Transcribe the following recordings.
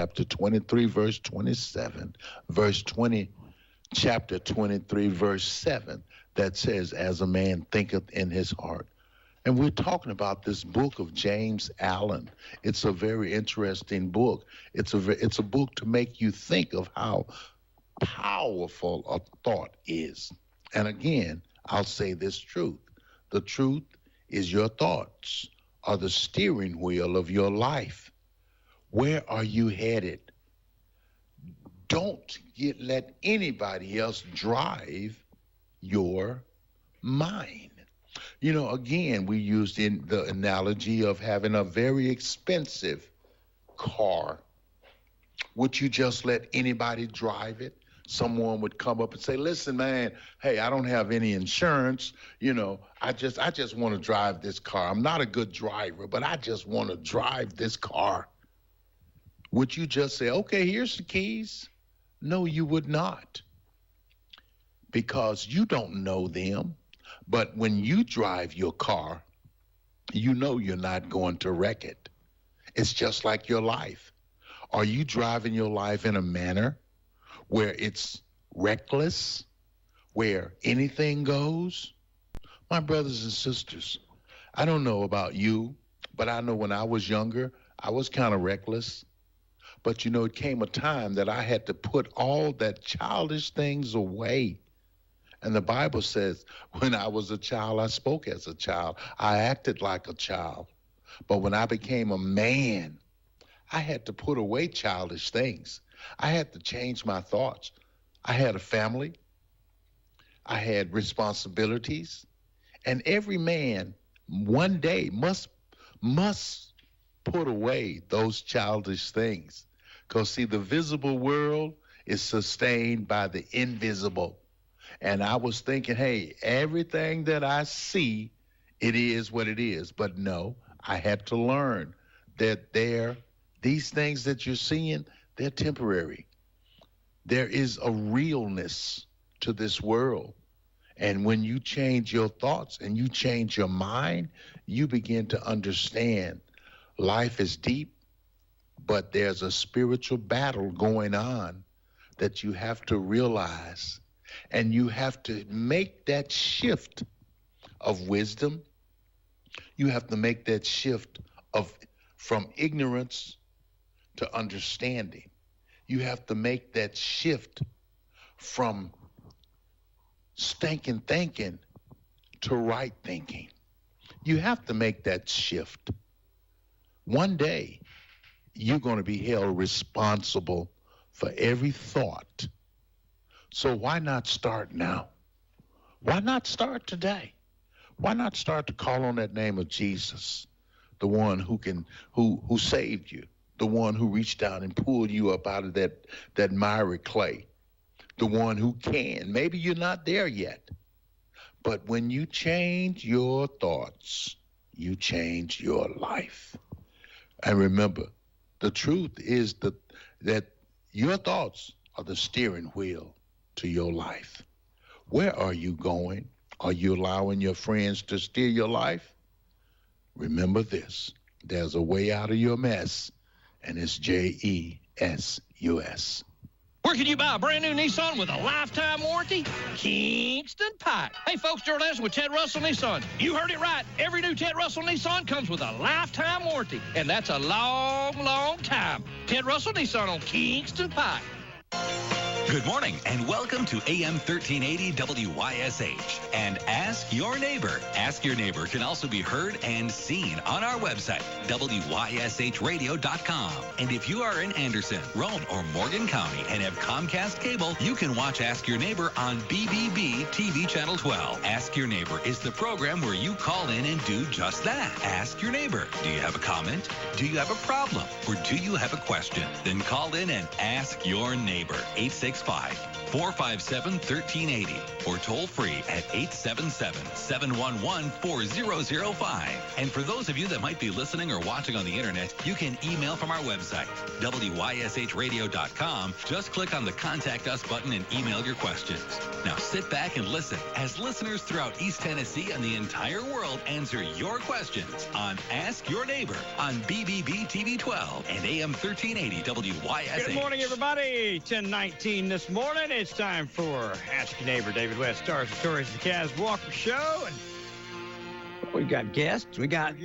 chapter 23, verse 27, verse 20, chapter 23, verse 7, that says, as a man thinketh in his heart. And we're talking about this book of James Allen. It's a very interesting book. It's a book to make you think of how powerful a thought is. And again, I'll say this truth. The truth is your thoughts are the steering wheel of your life. Where are you headed? Don't let anybody else drive your mind. You know, again, we used in the analogy of having a very expensive car. Would you just let anybody drive it? Someone would come up and say, listen, man, hey, I don't have any insurance. You know, I just want to drive this car. I'm not a good driver, but I just want to drive this car. Would you just say, okay, here's the keys? No, you would not. Because you don't know them. But when you drive your car, you know you're not going to wreck it. It's just like your life. Are you driving your life in a manner where it's reckless, where anything goes? My brothers and sisters, I don't know about you, but I know when I was younger, I was kind of reckless. But you know, it came a time that I had to put all that childish things away. And the Bible says, when I was a child, I spoke as a child. I acted like a child. But when I became a man, I had to put away childish things. I had to change my thoughts. I had a family. I had responsibilities. And every man one day must put away those childish things. Because, see, the visible world is sustained by the invisible. And I was thinking, hey, everything that I see, it is what it is. But no, I had to learn that these things that you're seeing, they're temporary. There is a realness to this world. And when you change your thoughts and you change your mind, you begin to understand life is deep, but there's a spiritual battle going on that you have to realize. And you have to make that shift of wisdom. You have to make that shift from ignorance to understanding. You have to make that shift from stinking thinking to right thinking. You have to make that shift. One day, you're going to be held responsible for every thought. So why not start now? Why not start today? Why not start to call on that name of Jesus, the one who saved you, the one who reached down and pulled you up out of that miry clay, the one who can. Maybe you're not there yet, but when you change your thoughts, you change your life. And remember, the truth is that your thoughts are the steering wheel to your life. Where are you going? Are you allowing your friends to steer your life? Remember this, there's a way out of your mess, and it's JESUS. Where can you buy a brand new Nissan with a lifetime warranty? Kingston Pike. Hey folks, Gerald Anderson with Ted Russell Nissan. You heard it right. Every new Ted Russell Nissan comes with a lifetime warranty, and that's a long, long time. Ted Russell Nissan on Kingston Pike. Good morning and welcome to AM 1380 WYSH and Ask Your Neighbor. Ask Your Neighbor can also be heard and seen on our website, WYSHradio.com. And if you are in Anderson, Roane, or Morgan County and have Comcast cable, you can watch Ask Your Neighbor on BBB TV Channel 12. Ask Your Neighbor is the program where you call in and do just that. Ask Your Neighbor. Do you have a comment? Do you have a problem? Or do you have a question? Then call in and ask your neighbor. 866 865-457-1380 or toll free at 877-711-4005. And for those of you that might be listening or watching on the internet, you can email from our website, WYSHradio.com. Just click on the Contact Us button and email your questions. Now sit back and listen as listeners throughout East Tennessee and the entire world answer your questions on Ask Your Neighbor on BBB TV 12 and AM 1380 WYSH. Good morning, everybody. 10:19 this morning. It's time for Ask Your Neighbor. David West, Stars and Stories of the Kaz Walker Show. And we got guests. We got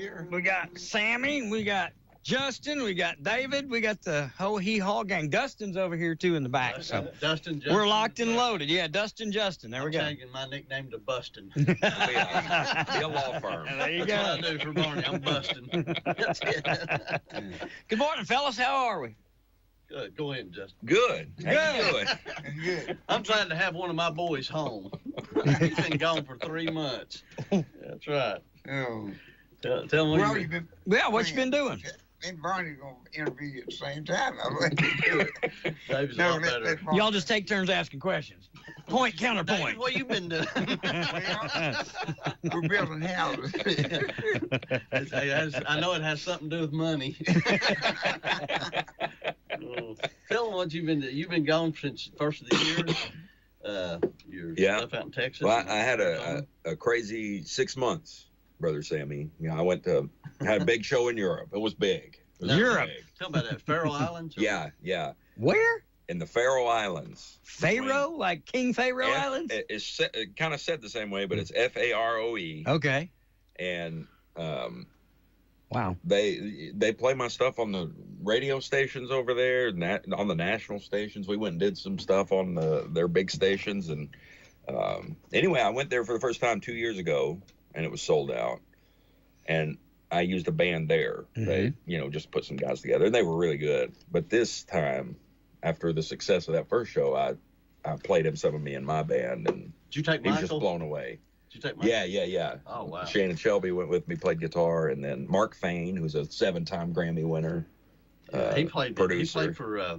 Sammy. We got Justin. We got David. We got the whole hee-haw gang. Dustin's over here, too, in the back. So Dustin, Justin. we're locked and loaded. Yeah, Dustin, Justin. There we go. I'm changing my nickname to Bustin'. Be a law firm. There you That's go. what I do for Barney. I'm busting. That's it. Good morning, fellas. How are we? Good. Go ahead, Justin. Good. Good. Good. I'm trying to have one of my boys home. He's been gone for 3 months. That's right. Oh. Tell me Well, what you've been, Yeah, what you been doing? and Barney's going to interview you at the same time. David's a No, lot better. Y'all just take turns asking questions. Point, counterpoint. David, what you been doing? We're building houses. I know it has something to do with money. Tell them what you've been doing. You've been gone since the first of the year. Your stuff out in Texas. Well, I had a crazy 6 months, Brother Sammy. You know, I had a big show in Europe. It was big. It was Europe? big. Tell me about that. Faroe Islands? Yeah. Where? In the Faroe Islands. Pharaoh? Like King Pharaoh Islands? It kind of said the same way, but it's Faroe. Okay. And Wow. they play my stuff on the radio stations over there, on the national stations. We went and did some stuff on their big stations. And anyway, I went there for the first time 2 years ago, and it was sold out. And I used a band there. Mm-hmm. They, just put some guys together, and they were really good. But this time, after the success of that first show, I played him some of me in my band, and Did you take he was Michael? just blown away. Did you take Michael? Yeah. Oh, wow. Shannon Shelby went with me, played guitar, and then Mark Fain, who's a 7-time Grammy winner. He played producer. He played for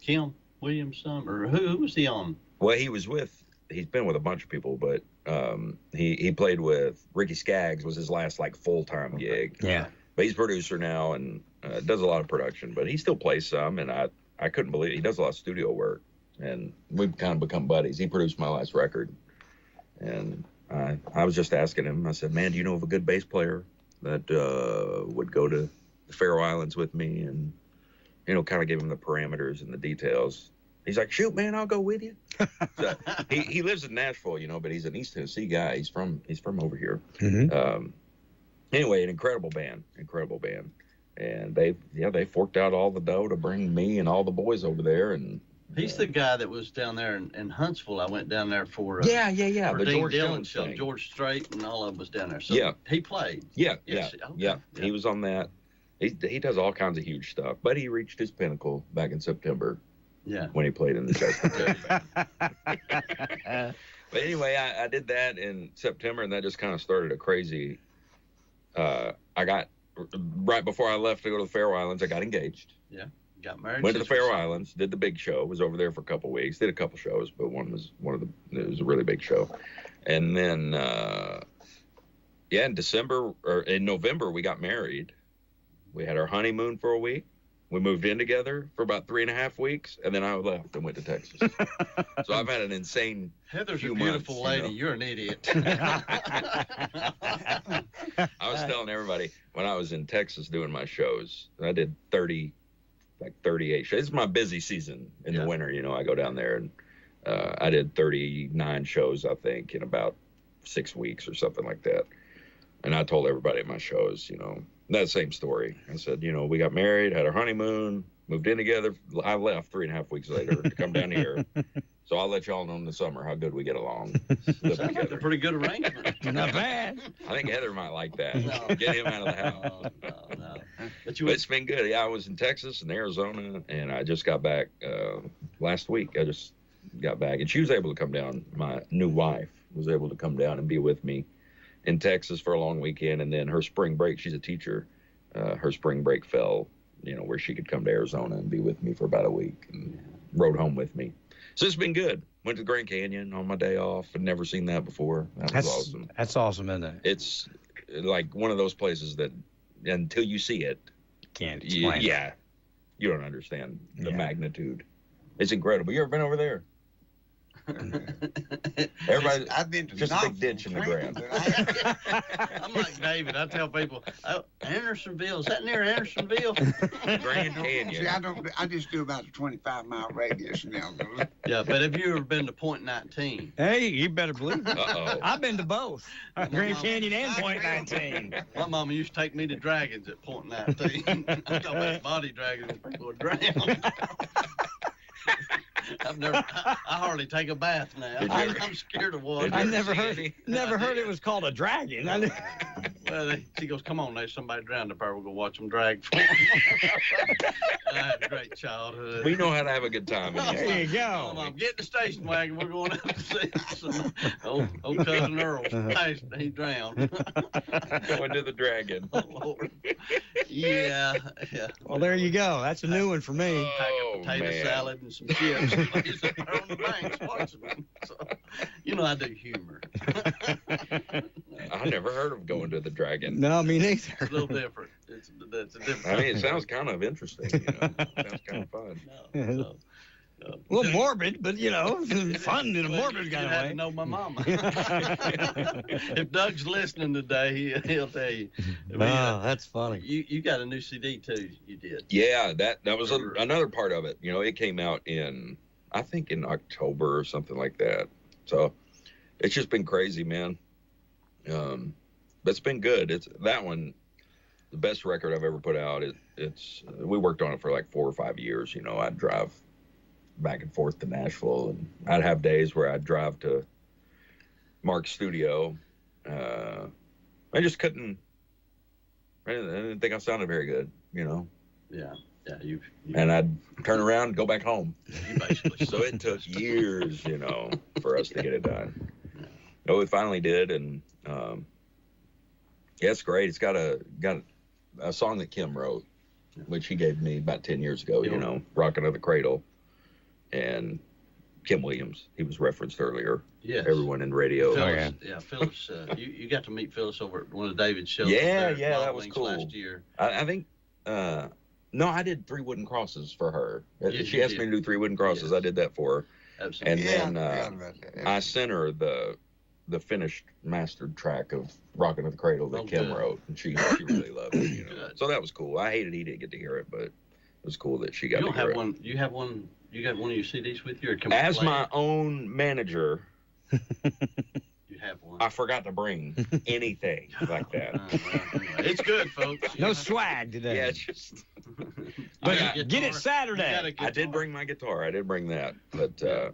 Kim Williams' son, or who was he on? Well, he's been with a bunch of people, but he played with Ricky Skaggs, was his last full-time gig. Yeah. But he's a producer now and does a lot of production, but he still plays some, and I couldn't believe it. He does a lot of studio work, and we've kind of become buddies. He produced my last record, and I was just asking him, I said, man, do you know of a good bass player that would go to the Faroe Islands with me? And, kind of gave him the parameters and the details. He's like, shoot, man, I'll go with you. So, he lives in Nashville, but he's an East Tennessee guy. He's from over here. Mm-hmm. Anyway, an incredible band. And they forked out all the dough to bring me and all the boys over there. And He's the guy that was down there in Huntsville. I went down there for For the the Dean George Dillon Jones show. thing. George Strait and all of them was down there. So Yeah. he played. Yeah. Okay. He was on that. He does all kinds of huge stuff, but he reached his pinnacle back in September. Yeah. When he played in the Chester. But anyway, I did that in September, and that just kind of started a crazy. I got right before I left to go to the Faroe Islands. I got engaged. Yeah. Got married. Went to the Faroe Islands. Did the big show. Was over there for a couple weeks. Did a couple shows, but it was a really big show. And then in December or in November we got married. We had our honeymoon for a week. We moved in together for about 3.5 weeks, and then I left and went to Texas. So I've had an insane Heather's few a beautiful months, lady. You're an idiot. I was telling everybody when I was in Texas doing my shows, I did 38 shows. It's my busy season in the winter. I go down there, and I did 39 shows, I think, in about 6 weeks or something like that. And I told everybody at my shows, that same story. I said, we got married, had our honeymoon, moved in together. I left 3.5 weeks later to come down here. So I'll let y'all know in the summer how good we get along. Live Sounds like a together. pretty good arrangement. Not bad. I think Heather might like that. No. Get him out of the house. No. But it's been good. Yeah, I was in Texas and Arizona, and I just got back last week. I just got back, and she was able to come down. My new wife was able to come down and be with me in Texas for a long weekend, and then her spring break, she's a teacher, her spring break fell, where she could come to Arizona and be with me for about a week. And rode home with me. So it's been good. Went to the Grand Canyon on my day off. I'd never seen that before. That was awesome. That's awesome, isn't it? It's like one of those places that until you see it, can't explain. Yeah, you don't understand the magnitude. It's incredible. You ever been over there? Everybody, I've been to just a big ditch in the ground. I'm like David. I tell people, Andersonville, is that near Andersonville? Grand Canyon. See, I just do about a 25-mile radius now. Yeah, but have you ever been to Point 19? Hey, you better believe it. Uh-oh. I've been to both. Grand Canyon and Point 19. My mama used to take me to dragons at Point 19. I'm talking about body dragons and people would drown. I hardly take a bath now. I'm scared of water. I never heard it was called a dragon. Well, she goes, come on, there's somebody drowned up there. We'll go watch them drag for them. I had a great childhood. We know how to have a good time. There you go. Mom, get the station wagon. We're going up to see some old cousin Earl. He drowned. Going to the dragon. Oh, Lord. Yeah. Well, there you go. That's a new one for me. Pack a potato salad and some chips. He's up there on the banks watching them. So, I do humor. I never heard of going to the dragon. No, me neither. It's a little different. That's a different. I mean, it sounds kind of interesting. Sounds kind of fun. No, a little morbid, but fun in a morbid kind of way. You had to know my mama. If Doug's listening today, he'll tell you. That's funny. You got a new CD too. You did. Yeah, that was another part of it. It came out I think in October or something like that. So it's just been crazy, man. But it's been good. It's that one, the best record I've ever put out. We worked on it for like 4 or 5 years. I'd drive back and forth to Nashville, and I'd have days where I'd drive to Mark's studio. I just couldn't. I didn't think I sounded very good. Yeah. You and I'd turn around and go back home. You basically. So it took years, for us to get it done. No, we finally did, and it's great. It's got a song that Kim wrote, which he gave me about 10 years ago. "Rockin' to the Cradle," and Kim Williams. He was referenced earlier. Yes. Everyone in radio. Phyllis, Phyllis. You got to meet Phyllis over at one of David's shows. Yeah, that was cool. Last year. I think. No, I did 3 wooden crosses for her. Yes, she asked me to do 3 wooden crosses. Yes. I did that for her. Absolutely. And then I sent her the finished mastered track of "Rockin' to the Cradle" that Kim wrote, and she really loved it. So that was cool. I hated he didn't get to hear it, but it was cool that she got to hear it. You have one. You got one of your CDs with you, or as my own manager? You have one. I forgot to bring anything like that. It's good, folks. No swag today. Yeah, it's just. But get it Saturday. I did bring my guitar. I did bring that, but.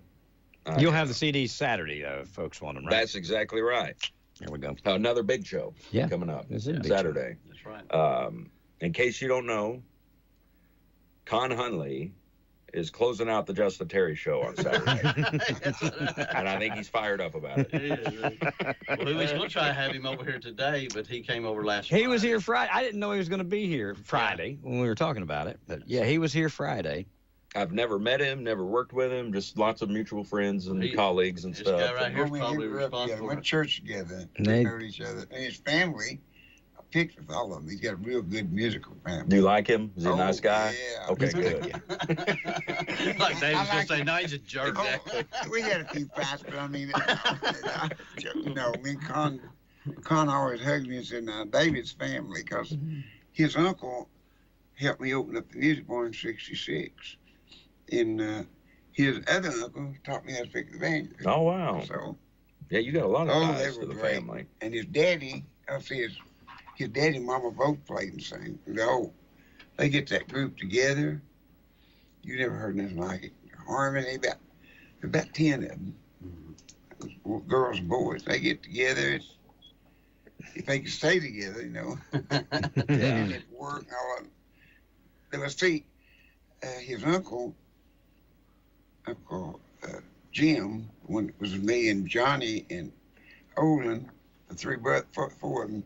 You'll have the CDs Saturday, folks want them, right? That's exactly right. There we go. Another big show coming up Saturday. That's right. In case you don't know, Con Hunley is closing out the Justin Terry show on Saturday. And I think he's fired up about it. Well, we was going to try to have him over here today, but he came over last Friday. He was here Friday. I didn't know he was going to be here Friday when we were talking about it. But, he was here Friday. I've never met him, never worked with him, just lots of mutual friends and colleagues and stuff. This guy right here is probably responsible. We went to church together. We know each other. And his family, I picked with all of them. He's got a real good musical family. Do you like him? Is he a nice guy? Yeah. Okay, good. Like David's going to say, no, he's a jerk. We had a few fights, but I mean, me and Con always hugged me and said, now, David's family, because his uncle helped me open up the music bar in '66. And his other uncle taught me how to pick the banjo. Oh, wow. So, yeah, you got a lot of ties to the family. And his daddy, his daddy and mama both played and sang. They get that group together. You never heard nothing like it. Harmony, about 10 of them. Girls and boys, they get together. If they can stay together, and at work and all of them. But let's see, his uncle Jim, when it was me and Johnny and Olin, the 4 of them,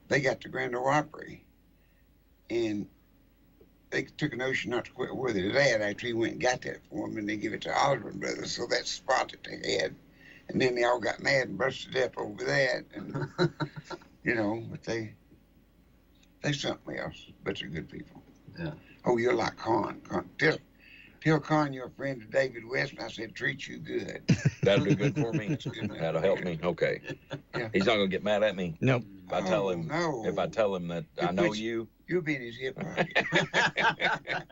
they got the Grand Ole Opry. And they took a notion not to quit with their dad after he went and got that for him, and they give it to Osborne Brothers. So that's the spot that they had. And then they all got mad and busted up over that. And, but they something else. But they're good people. Yeah. Oh, you're like Con. Tell Con you're a friend of David WYSH, and I said, treat you good. That'll do good for me. Good. That'll help me. Okay. Yeah. He's not gonna get mad at me. Nope. If I tell him, no. if I tell him that I know you. You'll be in his hip pocket.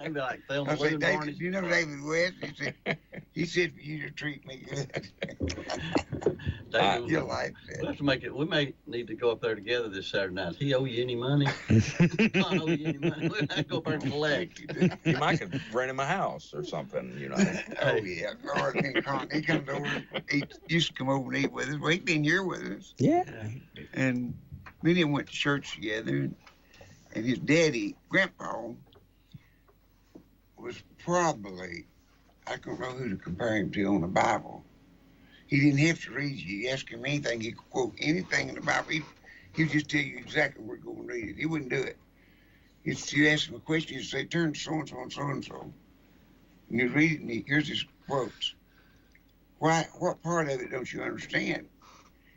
I'd be like, Thelma I say, Lou David, Barney's you know brother. David WYSH? He said for you to treat me good. David, You'll like we'll that. have to make it. We may need to go up there together this Saturday night. He owe you any money? Con owe you any money? We'll have to go up there and collect. You might could rent him a house or something, Oh, yeah. He comes over. He used to come over and eat with us. Well, he'd been here with us. Yeah. And me and him went to church together. And his daddy, Grandpa, was probably, I don't know who to compare him to on the Bible. He didn't have to read you. You ask him anything, he could quote anything in the Bible. He would just tell you exactly where you're going to read it. He wouldn't do it. You ask him a question, he'd say, turn to so-and-so and so-and-so. And you read it, and here's his quotes. What part of it don't you understand?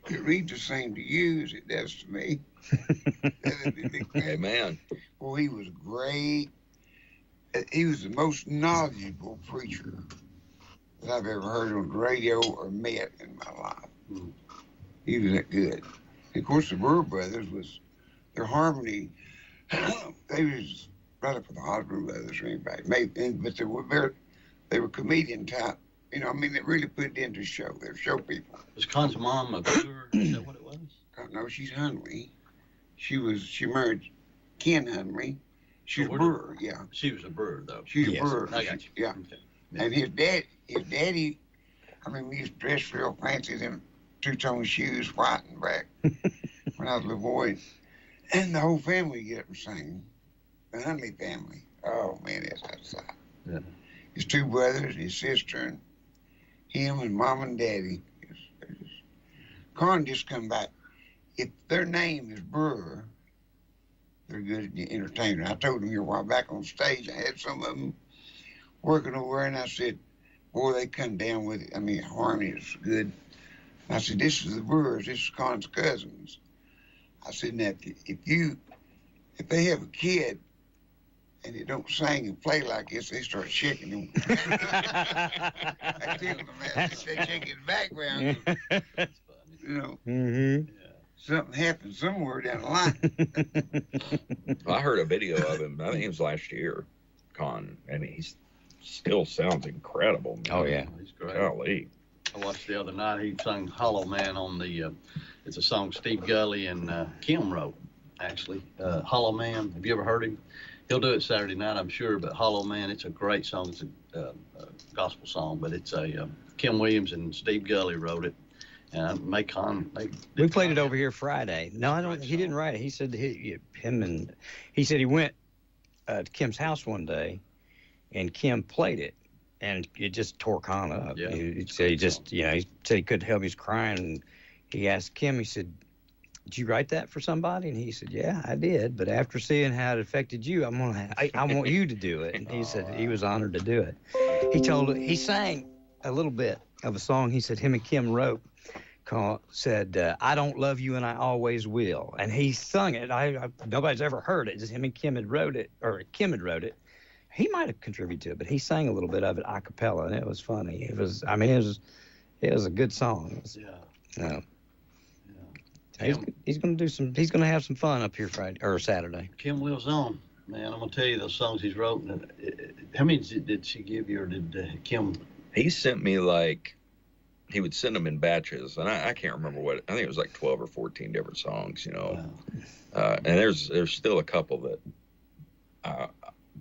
It reads the same to you as it does to me. Amen. Well, he was great. He was the most knowledgeable preacher that I've ever heard on the radio or met in my life. He was that good. And of course, the Burr Brothers was their harmony. They was right up with the Osborne Brothers or anybody. But they were comedian type. They really put it into the show. They're show people. Was Con's mom a brewer? Is that what it was? No, she's Hunley. She married Ken Hunley. She's a brewer, yeah. She was a brewer, though. She's a brewer. I got you. Yeah. Okay. And his daddy, we used to dress real fancy, them two-tone shoes, white and black, when I was a little boy. And the whole family would get up and sing. The Hunley family. Oh, man, that's outside. Yeah. His two brothers, his sister, and him and mom and daddy. Con just come back. If their name is Brewer, they're good entertainers. I told them here a while back on stage, I had some of them working over there, and I said, boy, they come down with it. Harmony is good. I said, this is the Brewers. This is Con's cousins. I said, now, if they have a kid and they don't sing and play like this, they start shaking them. I tell them that. They shake in the background. That's funny. Mm-hmm. Something happened somewhere down the line. I heard a video of him. I think it was last year, Con, and he still sounds incredible, man. Oh, yeah. He's great. Golly. I watched the other night. He sung "Hollow Man" on the. It's a song Steve Gully and Kim wrote, actually. "Hollow Man." Have you ever heard him? He'll do it Saturday night, I'm sure. But "Hollow Man," it's a great song. It's a gospel song, but it's a Kim Williams and Steve Gully wrote it. And We played it over here Friday. No, I don't. He didn't write it. He said he said he went to Kim's house one day, and Kim played it, and it just tore Con up. Yeah. He said he said he couldn't help. He was crying, and he asked Kim. He said, "Did you write that for somebody?" And he said, "Yeah, I did. But after seeing how it affected you, I want you to do it." And he said he was honored to do it. He sang a little bit of a song. He said him and Kim wrote. Said, "I don't love you and I always will," and he sung it. Nobody's ever heard it. Just him and Kim had wrote it, or Kim had wrote it. He might have contributed to it, but he sang a little bit of it a cappella, and it was funny. It was a good song. He's going to do some. He's going to have some fun up here Friday or Saturday. Kim lives on, man. I'm gonna tell you those songs he's wrote. How many did she give you, or did Kim? He sent me he would send them in batches, and I can't remember what. I think it was like 12 or 14 different songs, Wow. And there's still a couple that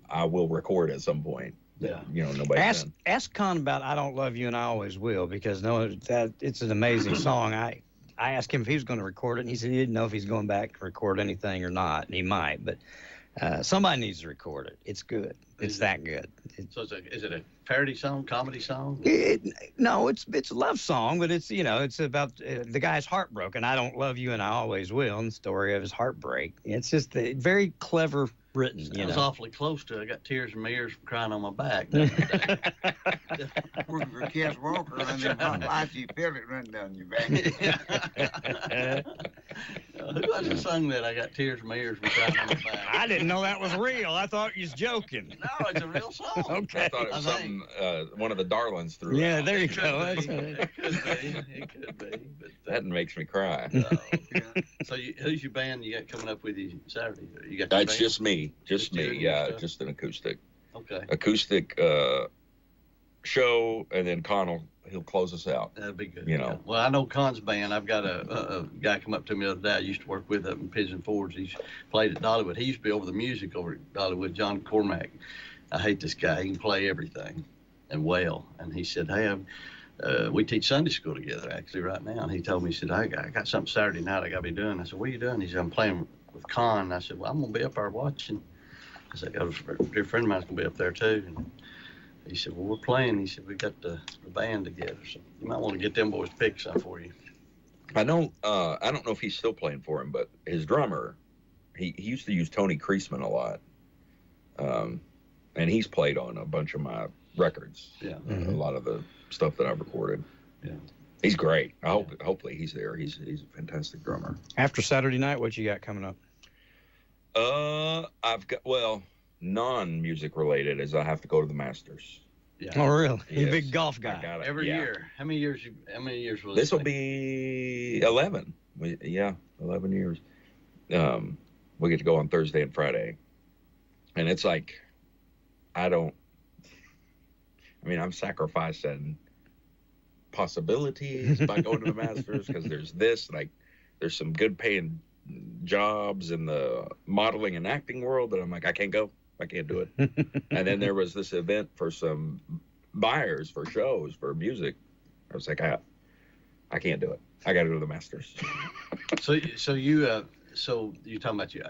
I will record at some point. Yeah. Nobody. Ask Con about "I Don't Love You and I Always Will" because it's an amazing song. I asked him if he was going to record it, and he said he didn't know if he's going back to record anything or not, and he might, but somebody needs to record it. It's good. It's that good. So is it a parody song, comedy song? No, it's a love song, but it's about the guy's heartbroken. I don't love you and I always will, and the story of his heartbreak. It's just a very clever Britain. That was awfully close to it. I got tears in my ears from crying on my back. Working for Cass Walker, and then hot lights, you feel it run down your back. Who was it sung that? I got tears in my ears from crying on my back. I didn't know that was real. I thought you was joking. No, it's a real song. Okay. I thought it was something one of the Darlings threw Yeah, out. there you It go. could be. It could be. But, That makes me cry. yeah. So who's your band you got coming up with you Saturday? You got your It's band? just me. Just you me. and your Yeah, stuff? just an acoustic. Okay. Acoustic show, and then Con he'll close us out. That'd be good. You know. Yeah. Well, I know Con's band. I've got a guy come up to me the other day I used to work with up in Pigeon Forge. He's played at Dollywood. He used to be over the music over at Dollywood, John Cormack. I hate this guy. He can play everything and well. And he said, hey, we teach Sunday school together actually right now. And he told me, he said, I got something Saturday night I got to be doing. I said, what are you doing? He said, I'm playing with Con. And I said, well, I'm going to be up there watching. I said, a dear friend of mine's going to be up there too. And he said, well, we're playing. He said, we got the band together. So you might want to get them boys to pick some for you. I don't know if he's still playing for him, but his drummer, he used to use Tony Kreisman a lot. And he's played on a bunch of my records. Yeah. A lot of the stuff that I've recorded. Yeah. He's great. Hopefully he's there. He's a fantastic drummer. After Saturday night, what you got coming up? I've got, non-music related is I have to go to the Masters. Yeah. Oh, really? You're a Yes. big golf I guy. got it. Every Yeah. year. How many years will This will take? be 11. 11 years. We get to go on Thursday and Friday. And it's like, I'm sacrificing possibilities by going to the Masters because there's some good paying jobs in the modeling and acting world that I'm like, I can't go. I can't do it. And then there was this event for some buyers for shows for music. I was like, I can't do it. I got to go to the Masters. So you're talking about your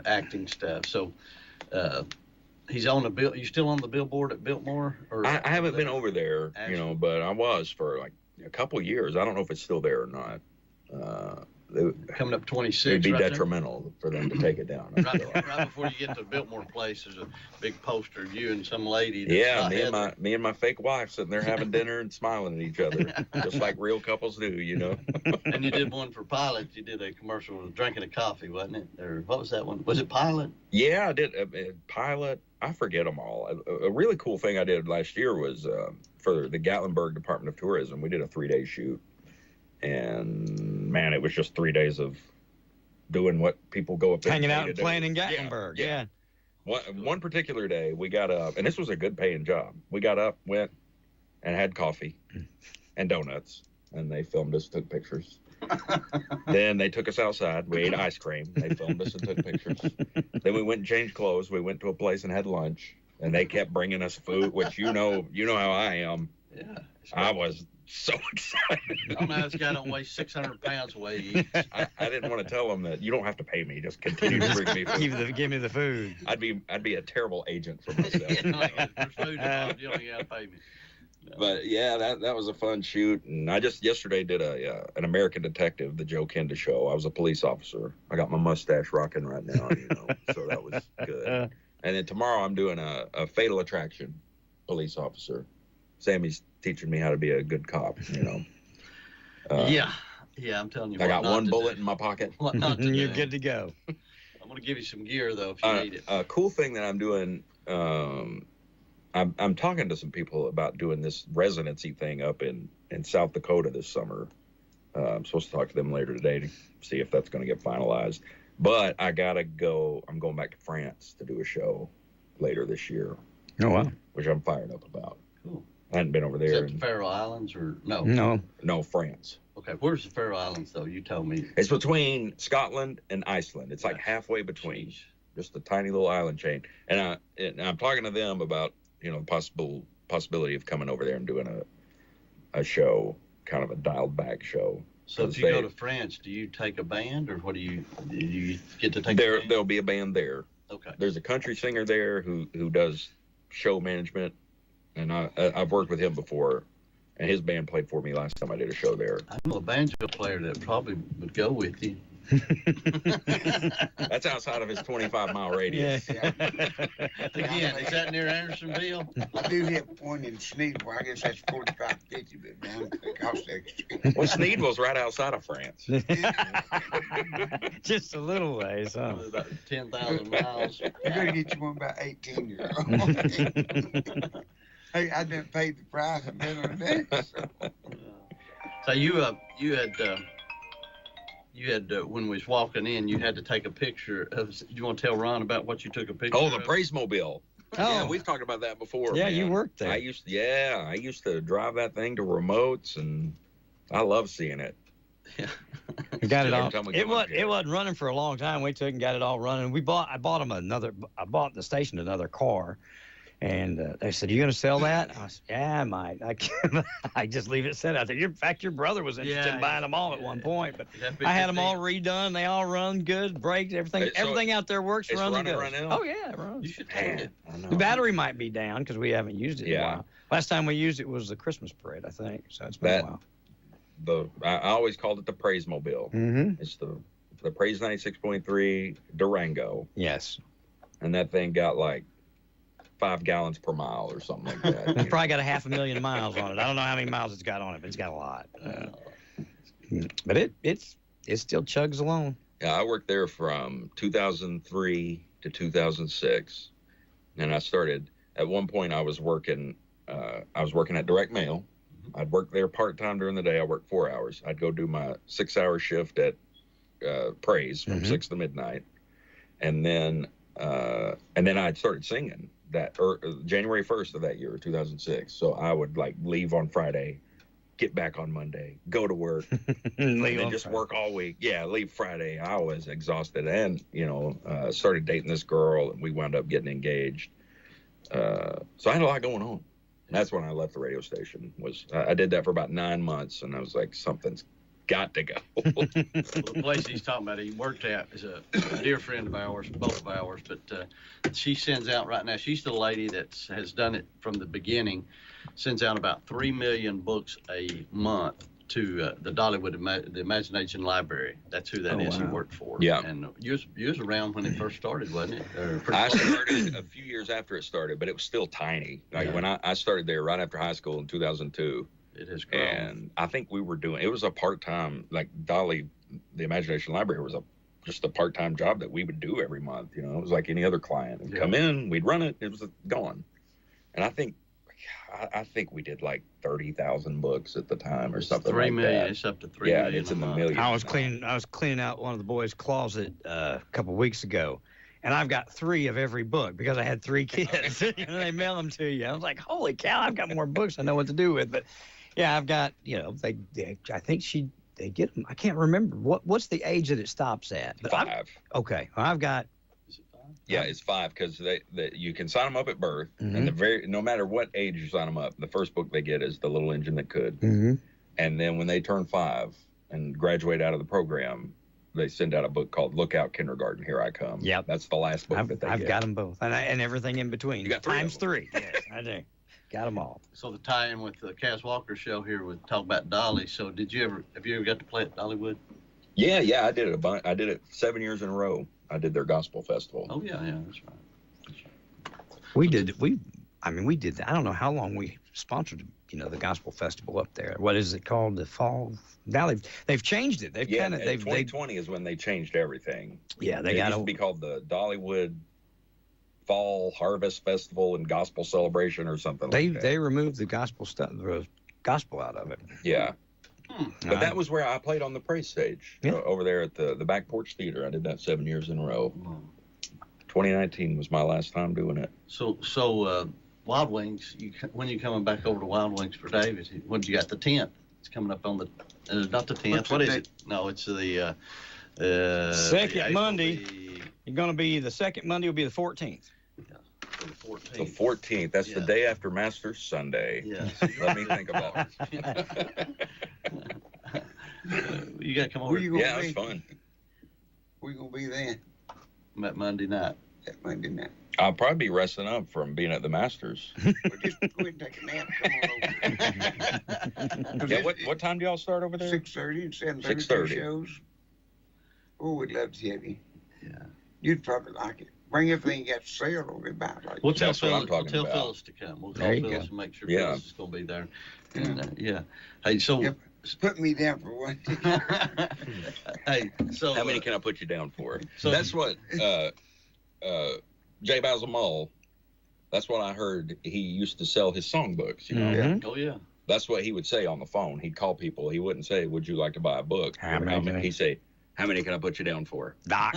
acting stuff. So he's on the bill. You still on the billboard at Biltmore? Or I haven't been over there, Actually. but I was for like a couple years. I don't know if it's still there or not. Coming up 26. It'd be right there? detrimental for them to take it down. Right before you get to the Biltmore place, there's a big poster of you and some lady. That's Yeah, not Heather. me and my fake wife sitting there having dinner and smiling at each other, just like real couples do, you know. And you did one for Pilot. You did a commercial with drinking a coffee, wasn't it? Or what was that one? Was it Pilot? Yeah, I did. Pilot, I forget them all. A really cool thing I did last year was for the Gatlinburg Department of Tourism. We did a 3-day shoot. And, man, it was just 3 days of doing what people go up there Hanging and out and playing in Gatlinburg. Yeah. One particular day, we got up, and this was a good paying job. We got up, went, and had coffee and donuts, and they filmed us, took pictures. Then they took us outside. We ate ice cream. They filmed us and took pictures. Then we went and changed clothes. We went to a place and had lunch, and they kept bringing us food, which you know how I am. Yeah. I was so excited. Oh, no, this guy don't weigh 600 pounds the way he eats. I didn't want to tell them that you don't have to pay me. Just continue to bring me food. Give me the food. I'd be a terrible agent for myself. There's food involved. You don't got to pay me. No. But yeah, that was a fun shoot. And I just yesterday did an American Detective, the Joe Kenda show. I was a police officer. I got my mustache rocking right now, so that was good. And then tomorrow I'm doing a Fatal Attraction police officer. Sammy's teaching me how to be a good cop, Yeah, I'm telling you. I got one bullet in my pocket. What not to do. You're good to go. I'm going to give you some gear, though, if you need it. A cool thing that I'm doing, I'm talking to some people about doing this residency thing up in South Dakota this summer. I'm supposed to talk to them later today to see if that's going to get finalized. But I got to go. I'm going back to France to do a show later this year. Oh, wow. Which I'm fired up about. Cool. I hadn't been over Is there. that the Faroe Islands or no? No, France. Okay, where's the Faroe Islands, though? You told me. It's between Scotland and Iceland. It's like halfway between. Jeez. Just a tiny little island chain. And I'm talking to them about, the possibility of coming over there and doing a show, kind of a dialed back show. So if you go to France, do you take a band, or do you get to take a band? There'll be a band there. Okay. There's a country singer there who does show management, and I've worked with him before, and his band played for me last time I did a show there. I know a banjo player that probably would go with you. That's outside of his 25-mile radius. Yeah. Again, is that near Andersonville? I do have one in Sneedville. I guess that's 45, 50, but down across the street. Well, Sneedville's right outside of France. Just a little ways, huh? About 10,000 miles. You're going to get you one about 18 years old. Hey, I didn't pay the price. I've been on that. So you had when we was walking in, you had to take a picture of. You want to tell Ron about what you took a picture? Oh, the of? Praise-mobile. Yeah, we've talked about that before. Yeah, man. you worked there. I used to drive that thing to remotes, and I love seeing it. Yeah. We got it all. Every time we It come up was here. it wasn't running for a long time. We took and got it all running. I bought the station another car, and they said, "You gonna sell that?" I said, "Yeah, I might. I just leave it set out there." In fact, your brother was interested in buying them all at one point, but I had them all redone. They all run good, brakes, everything. So everything out there works, it's runs running good. right now? Oh yeah, it runs. You should take it. I know. The battery might be down because we haven't used it in a Yeah. while. Last time we used it was the Christmas parade, I think. So it's been a while. I always called it the Praise-mobile. Mm-hmm. It's the Praise 96.3 Durango, Yes. and that thing got like 5 gallons per mile or something like that. It's probably got 500,000 miles on it. I don't know how many miles it's got on it, but it's got a lot. But it still chugs along. Yeah, I worked there from 2003 to 2006, and I started. At one point, I was working at Direct Mail. I'd work there part-time during the day. I worked 4 hours. I'd go do my 6-hour shift at Praise from 6 to midnight, and then I'd started singing that January 1st of that year, 2006. So I would like leave on Friday, get back on Monday, go to work, and then just work all week. Yeah, leave Friday. I was exhausted, and started dating this girl, and we wound up getting engaged. So I had a lot going on. That's when I left the radio station. I did that for about 9 months, and I was like, something's got to go. Well, the place he's talking about, he worked at, is a dear friend of ours, both of ours, but she sends out right now. She's the lady that has done it from the beginning, sends out about 3 million books a month to the Dollywood the Imagination Library. That's who that is. He worked for. Yeah. And you was around when it first started, wasn't it? I started a few years after it started, but it was still tiny. Like when I started there right after high school in 2002. It has grown. And I think it was a part-time, like Dolly, the Imagination Library was just a part-time job that we would do every month. It was like any other client. We'd come in, we'd run it, it was gone. And I think we did like 30,000 books at the time or something 3 like million. that. It's up to 3 million. Yeah, it's in the a month. millions. I was cleaning out one of the boys' closet a couple weeks ago, and I've got 3 of every book because I had 3 kids. They mail them to you. I was like, holy cow, I've got more books I know what to do with. But yeah, I've got, I think they get them. I can't remember what's the age that it stops at. But 5. Okay, well, I've got. Is it 5? Yeah, it's 5 because you can sign them up at birth, Mm-hmm. and no matter what age you sign them up, the first book they get is The Little Engine That Could. Mm-hmm. And then when they turn 5 and graduate out of the program, they send out a book called Look Out Kindergarten, Here I Come. Yep. That's the last book that they get. I've got them both, and everything in between. You got 3 times of them. 3. Yes, I do. Got them all. So the tie-in with the Cass Walker show here would talk about Dolly. So have you ever got to play at Dollywood? Yeah, I did it I did it 7 years in a row. I did their gospel festival. Oh yeah, that's right. We did that. I don't know how long we sponsored, the gospel festival up there. What is it called? The Fall Valley. They've changed it. They've kind of 2020 is when they changed everything. Yeah, It used to be called the Dollywood Fall Harvest Festival and Gospel Celebration or something like that. They removed the gospel stuff, the gospel out of it. Yeah. But that was where I played on the praise stage over there at the Back Porch Theater. I did that 7 years in a row. 2019 was my last time doing it. So Wild Wings, when you coming back over to Wild Wings for David? When you got the 10th? It's coming up on the not the 10th. What is it? No, it's the second Monday. You're going to be the second Monday will be the 14th. Yeah, the 14th. The 14th. That's the day after Masters Sunday. Yeah. Let me think about it. You got to come over. Yeah, it was fun. Where you going to be then? That Monday night. That Monday night. I'll probably be resting up from being at the Masters. Well, just go ahead and take a nap. Come on over. Yeah, what time do y'all start over there? 6:30 and 7:30 6:30. shows. Oh, we'd love to have you. Yeah. You'd probably like it. Bring everything you got to sell on it back. Like We'll tell That's what I'm Phyllis, talking tell about. Phyllis to come. We'll call There you Phyllis go. and make sure Yeah. Phyllis is going to be there. And, yeah. Hey, so... Yep. Put me down for one. Hey, so... How many can I put you down for? So- That's what J. Basil Mull, that's what I heard. He used to sell his songbooks, you know. Mhm. Oh, yeah. That's what he would say on the phone. He'd call people. He wouldn't say, would you like to buy a book? How many? He'd say, how many can I put you down for? Doc.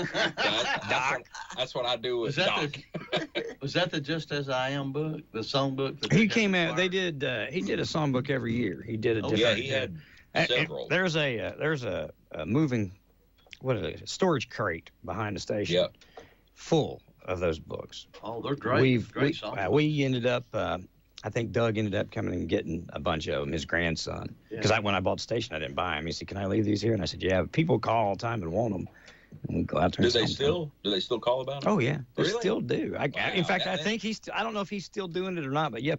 That's what I do with Was that Doc. Was that the Just As I Am book, the songbook? that He they came had out. They acquired? did. He did a songbook every year. He did a Oh, different. Yeah, he had And several. there's a moving, what is it? Storage crate behind the station. Yep. Full of those books. Oh, they're great. Great we songs. we ended up. I think Doug ended up coming and getting a bunch of them. His grandson. Because when I bought the station, I didn't buy them. He said, "Can I leave these here?" And I said, "Yeah." People call all the time and want them. And we go out there. Do and they sell them. still? Do they still call about it? Oh yeah, they Really? still do. In Wow, fact, I that- think he's. I don't know if he's still doing it or not, but yeah,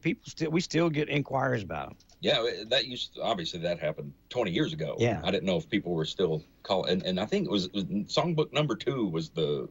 we still get inquiries about them. Yeah, that obviously that happened 20 years ago. Yeah. I didn't know if people were still calling, and I think it was songbook number 2 was the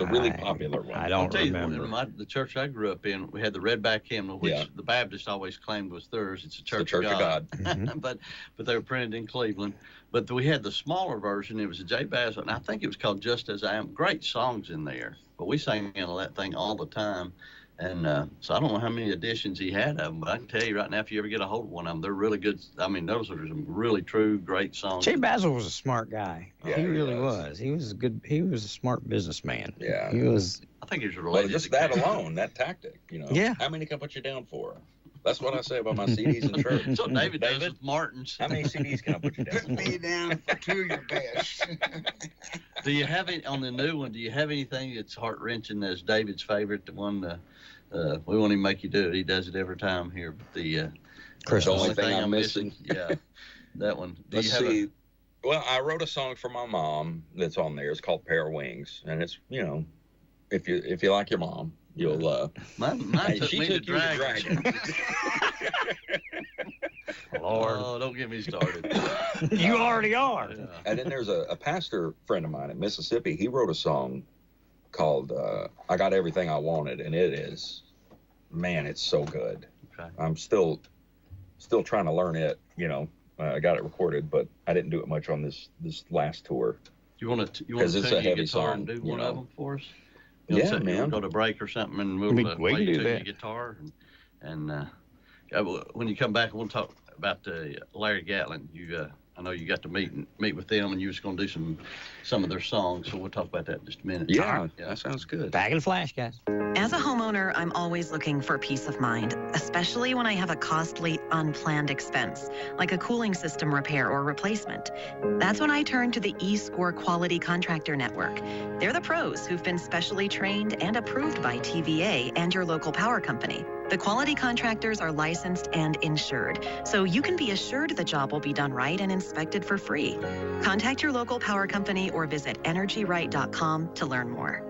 really popular one. I I'll don't tell you, remember. in the church I grew up in, we had the Redback hymnal, which Yeah. the Baptists always claimed was theirs. It's a The Church, Church of God. Mhm. but they were printed in Cleveland. But we had the smaller version. It was a J. Basil, and I think it was called Just As I Am. Great songs in there. But we sang in that thing all the time. And so I don't know how many editions he had of them, but I can tell you right now, if you ever get a hold of one of them, they're really good. I mean, those are some really true, great songs. Jay Basil was a smart guy. Yeah, he he really was. was. He was a good. He was a smart businessman. Yeah. He was. I think he was Well, related just to that King. alone, that tactic, you know. Yeah. How many can I put you down for? That's what I say about my CDs in church. That's what David does David, with Martin's. how many CDs can I put you down Put me for? down for 2 of your best. Do you have it on the new one? Do you have anything that's heart wrenching as David's favorite? The one we won't even make you do it. He does it every time here. But the The only thing I'm missing. Yeah, that one. Do Let's you have see. Well, I wrote a song for my mom that's on there. It's called Pair of Wings, and it's, you know, if you like your mom, you'll Mine took she me took to you to Dragon. Dragon. Lord. Oh, don't get me started. You already are. Yeah. And then there's a pastor friend of mine in Mississippi. He wrote a song called I Got Everything I Wanted, and it is, man, it's so good. Okay. I'm still trying to learn it, you know. I got it recorded, but I didn't do it much on this Oh, last tour. You want to 'Cause it's tune a your heavy guitar song, and do you one know. of them for us? Yeah, You man. Go to break or something, and we'll We play can you do tune that. your guitar. And when you come back, we'll talk about Larry Gatlin. I know you got to meet with them, and you was going to do some of their songs. So we'll talk about that in just a minute. Yeah, that sounds good. Back in the flash, guys. As a homeowner, I'm always looking for peace of mind, especially when I have a costly, unplanned expense, like a cooling system repair or replacement. That's when I turn to the eScore Quality Contractor Network. They're the pros who've been specially trained and approved by TVA and your local power company. The quality contractors are licensed and insured, so you can be assured the job will be done right and inspected for free. Contact your local power company or visit energyright.com to learn more.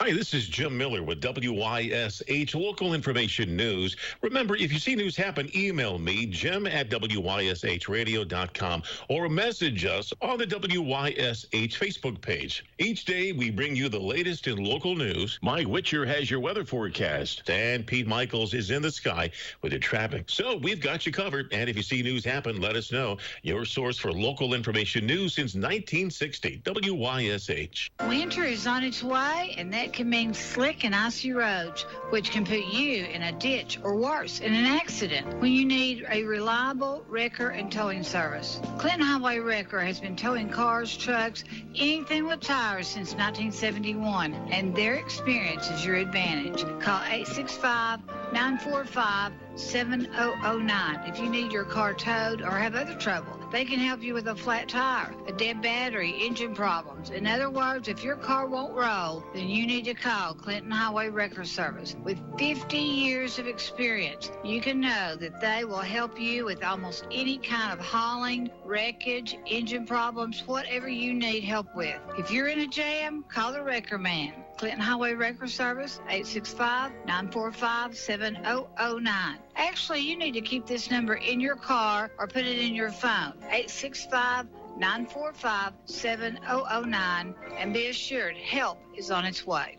Hi, this is Jim Miller with WYSH Local Information News. Remember, if you see news happen, email me, jim@wysHradio.com, or message us on the WYSH Facebook page. Each day, we bring you the latest in local news. Mike Witcher has your weather forecast, and Pete Michaels is in the sky with the traffic. So we've got you covered, and if you see news happen, let us know. Your source for local information news since 1960, WYSH. Winter is on its way, and that can mean slick and icy roads, which can put you in a ditch or worse, in an accident when you need a reliable wrecker and towing service. Clinton Highway Wrecker has been towing cars, trucks, anything with tires since 1971, and their experience is your advantage. Call 865-945-7009 if you need your car towed or have other trouble. They can help you with a flat tire, a dead battery, engine problems. In other words, if your car won't roll, then you need to call Clinton Highway Wrecker Service. With 50 years of experience, you can know that they will help you with almost any kind of hauling, wreckage, engine problems, whatever you need help with. If you're in a jam, call the Wrecker Man. Clinton Highway Wrecker Service, 865-945-7009. Actually, you need to keep this number in your car or put it in your phone, 865 945-7009 and be assured help is on its way.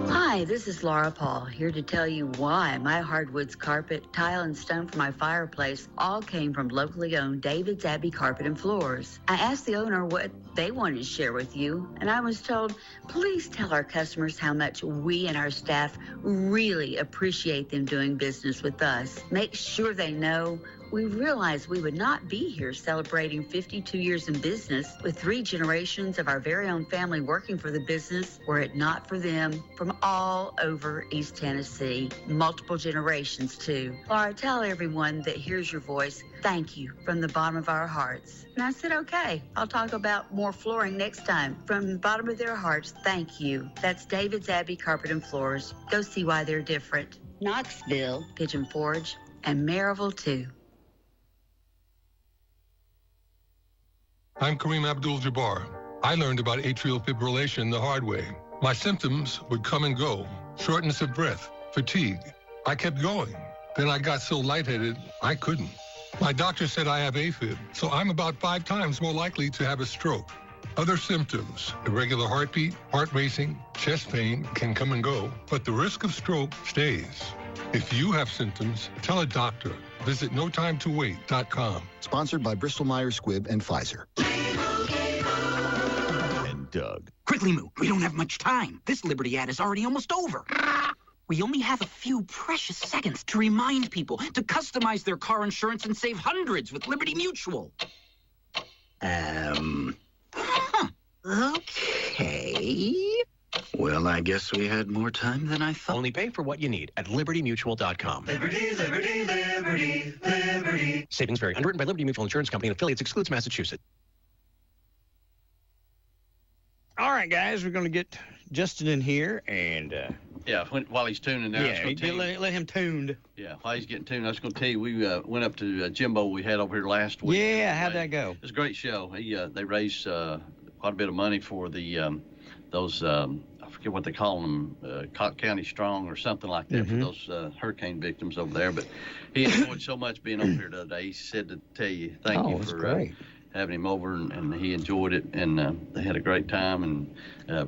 Hi, this is Laura Paul, here to tell you why my hardwoods, carpet, tile, and stone for my fireplace all came from locally owned David's Abbey Carpet and Floors. I asked the owner what they wanted to share with you, and I was told, please tell our customers how much we and our staff really appreciate them doing business with us. Make sure they know we realized we would not be here celebrating 52 years in business with 3 generations of our very own family working for the business were it not for them from all over East Tennessee. Multiple generations, too. Laura, tell everyone that hears your voice, thank you from the bottom of our hearts. And I said, okay, I'll talk about more flooring next time. From the bottom of their hearts, thank you. That's David's Abbey Carpet and Floors. Go see why they're different. Knoxville, Pigeon Forge, and Maryville, too. I'm Kareem Abdul-Jabbar. I learned about atrial fibrillation the hard way. My symptoms would come and go. Shortness of breath, fatigue. I kept going. Then I got so lightheaded, I couldn't. My doctor said I have AFib, so I'm about 5 times more likely to have a stroke. Other symptoms, irregular heartbeat, heart racing, chest pain can come and go, but the risk of stroke stays. If you have symptoms, tell a doctor. Visit notimetowait.com. Sponsored by Bristol-Myers Squibb and Pfizer. And Doug. Quickly, Moo. We don't have much time. This Liberty ad is already almost over. We only have a few precious seconds to remind people to customize their car insurance and save hundreds with Liberty Mutual. Okay. Well, I guess we had more time than I thought. Only pay for what you need at libertymutual.com. Liberty, liberty, liberty, liberty. Savings vary. Underwritten by Liberty Mutual Insurance Company and affiliates. Excludes Massachusetts. All right, guys, we're going to get Justin in here and... while he's tuning there. Let him tuned. Yeah, while he's getting tuned, I was going to tell you, we went up to Jimbo we had over here last week. Yeah, how'd that go? It was a great show. They raised quite a bit of money for the those, I forget what they call them, Cotton County Strong or something like that, for those hurricane victims over there. But he enjoyed so much being over here the other day. He said to tell you thank you for having him over, and he enjoyed it, and they had a great time, and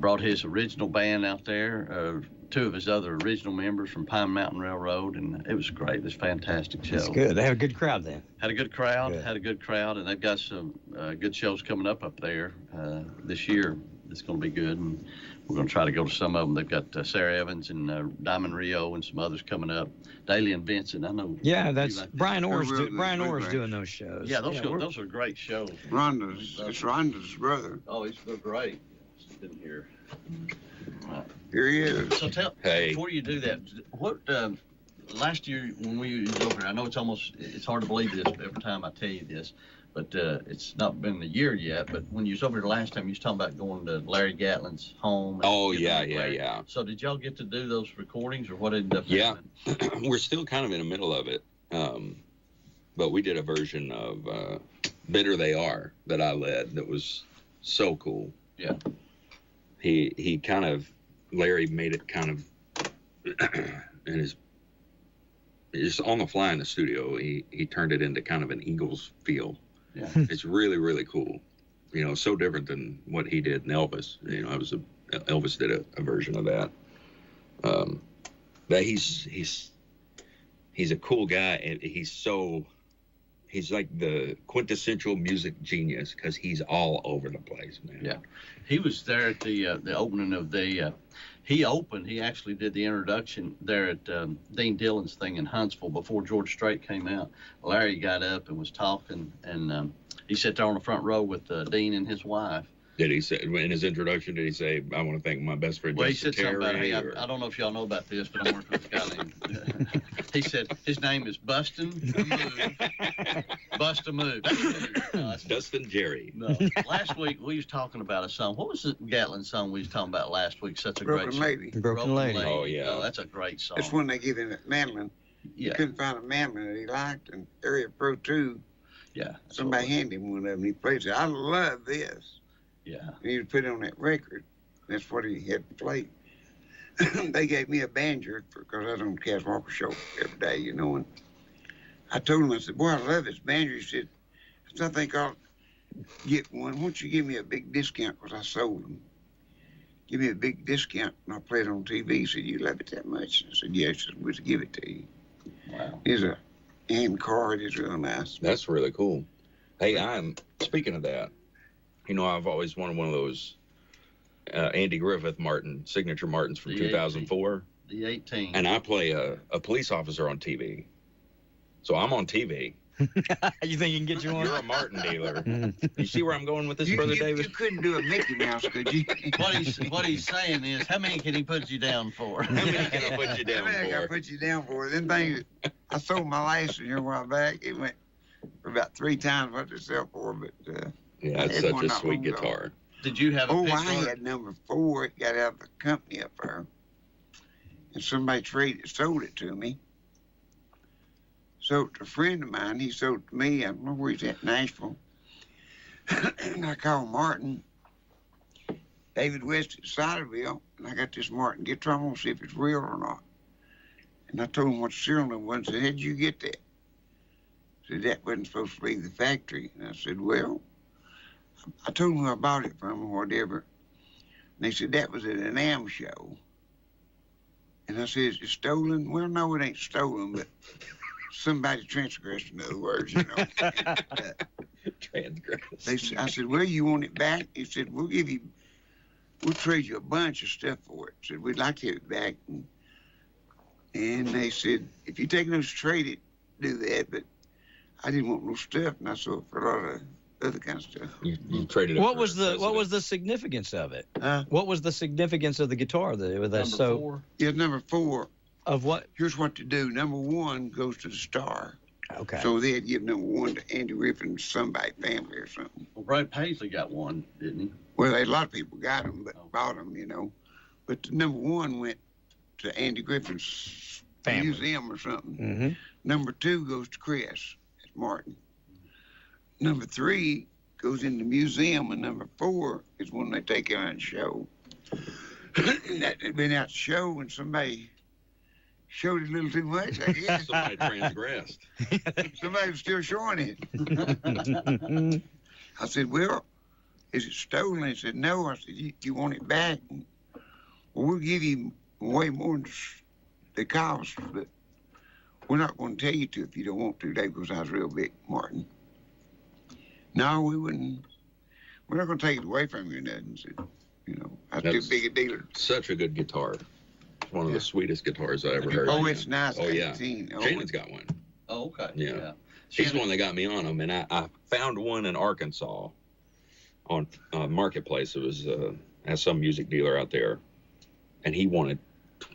brought his original band out there, 2 of his other original members from Pine Mountain Railroad, and it was great. It was a fantastic show. That's good. They had a good crowd then. Had a good crowd, and they've got some good shows coming up there this year. It's going to be good, and we're going to try to go to some of them. They've got Sarah Evans and Diamond Rio and some others coming up. Daly and Vincent, I know. Yeah, that's Brian Orr's doing those shows. Yeah, those are great shows. It's Rhonda's brother. Oh, they're great. In here. Here he is. So before you do that, what last year when we was over here, I know it's hard to believe this every time I tell you this, but it's not been a year yet. But when you was over here last time, you was talking about going to Larry Gatlin's home. Yeah. So did y'all get to do those recordings, or what ended up happening? We're still kind of in the middle of it, but we did a version of Bitter They Are that I led that was so cool. Yeah. He kind of, Larry made it kind of, and just on the fly in the studio, he turned it into kind of an Eagles feel. Yeah. It's really, really cool. So different than what he did in Elvis. Elvis did a version of that. But he's a cool guy, and he's like the quintessential music genius because he's all over the place, man. Yeah. He was there at the opening of the he actually did the introduction there at Dean Dillon's thing in Huntsville before George Strait came out. Larry got up and was talking, and he sat there on the front row with Dean and his wife. Did he say in his introduction? Did he say, "I want to thank my best friend"? Well, he said something about, "Hey, I don't know if y'all know about this, but I'm working with a guy named." He said his name is Bustin' Move. Bustin' Move. Dustin Jerry. No. Last week we was talking about a song. What was the Gatlin song we was talking about last week? Such a great Lady. Broken Lady. Oh yeah. Oh, that's a great song. That's when they give him that mandolin. Yeah. He couldn't find a mandolin that he liked, and Area Pro 2. Yeah. Somebody handed him one of them. He plays it. I love this. Yeah. And he put it on that record. That's what he had to play. They gave me a banjo because I was on the Cass Walker show every day, and I told him, I said, boy, I love this banjo. He said, I think I'll get one. Why don't you give me a big discount because I sold them? Give me a big discount and I'll play it on TV. He said, you love it that much? I said, yes, we'll give it to you. Wow. Here's a hand card. It's real nice. That's really cool. Hey, speaking of that, I've always wanted one of those Andy Griffith signature Martins from 2004. The 18. And I play a police officer on TV. So I'm on TV. You think you can get you one? You're a Martin dealer. You see where I'm going with this, Brother David? You couldn't do a Mickey Mouse, could you? What he's saying is, how many can he put you down for? How many can I put you down How many can I put you down for? Them things, I sold my last one here a while back. It went for about 3 times what they sell for, but yeah, it's such a sweet guitar. Did you have a I had number 4. It got out of the company up there. And somebody sold it to me. Sold it to a friend of mine. He sold it to me. I don't know where he's at, Nashville. And I called Martin, David WYSH at Ciderville, and I got this Martin guitar. I'm going to see if it's real or not. And I told him what the serial number was and said, how'd you get that? I said, that wasn't supposed to leave the factory. And I said, well, I told him who I bought it from or whatever. And they said, that was at an AM show. And I said, is it stolen? Well, no, it ain't stolen, but somebody transgressed, in other words, Transgressed. I said, well, you want it back? He said, we'll trade you a bunch of stuff for it. I said, we'd like to have it back. And they said, if you take those to trade it, do that. But I didn't want no stuff, and I sold it for a lot of other kind of stuff. You traded it. What was the significance of it? What was the significance of the guitar that it was number 4? Yeah, number 4. Of what? Here's what to do. Number 1 goes to the star. Okay. So they'd give number 1 to Andy Griffin's somebody family or something. Well, Brad Paisley got one, didn't he? Well, a lot of people got them, but bought them, But the number 1 went to Andy Griffin's family. Museum or something. Mm-hmm. Number 2 goes to Chris. That's Martin. Number 3 goes in the museum, and number 4 is when they take it out and show. That had been out to show, and somebody showed it a little too much, I guess. Somebody transgressed. Somebody was still showing it. I said, well, is it stolen? He said, no. I said, you want it back? Well, we'll give you way more than the cost, but we're not going to tell you to if you don't want to, Dave, because I was real big, Martin. No, we wouldn't. We're not going to take it away from you, nothing. So, I was too big a dealer. Such a good guitar. It's one of the sweetest guitars I ever heard. Oh, it's nice. Oh, yeah. 18. Shannon's got one. Oh, okay. Yeah. She's the one that got me on them, and I found one in Arkansas on Marketplace. It was at some music dealer out there, and he wanted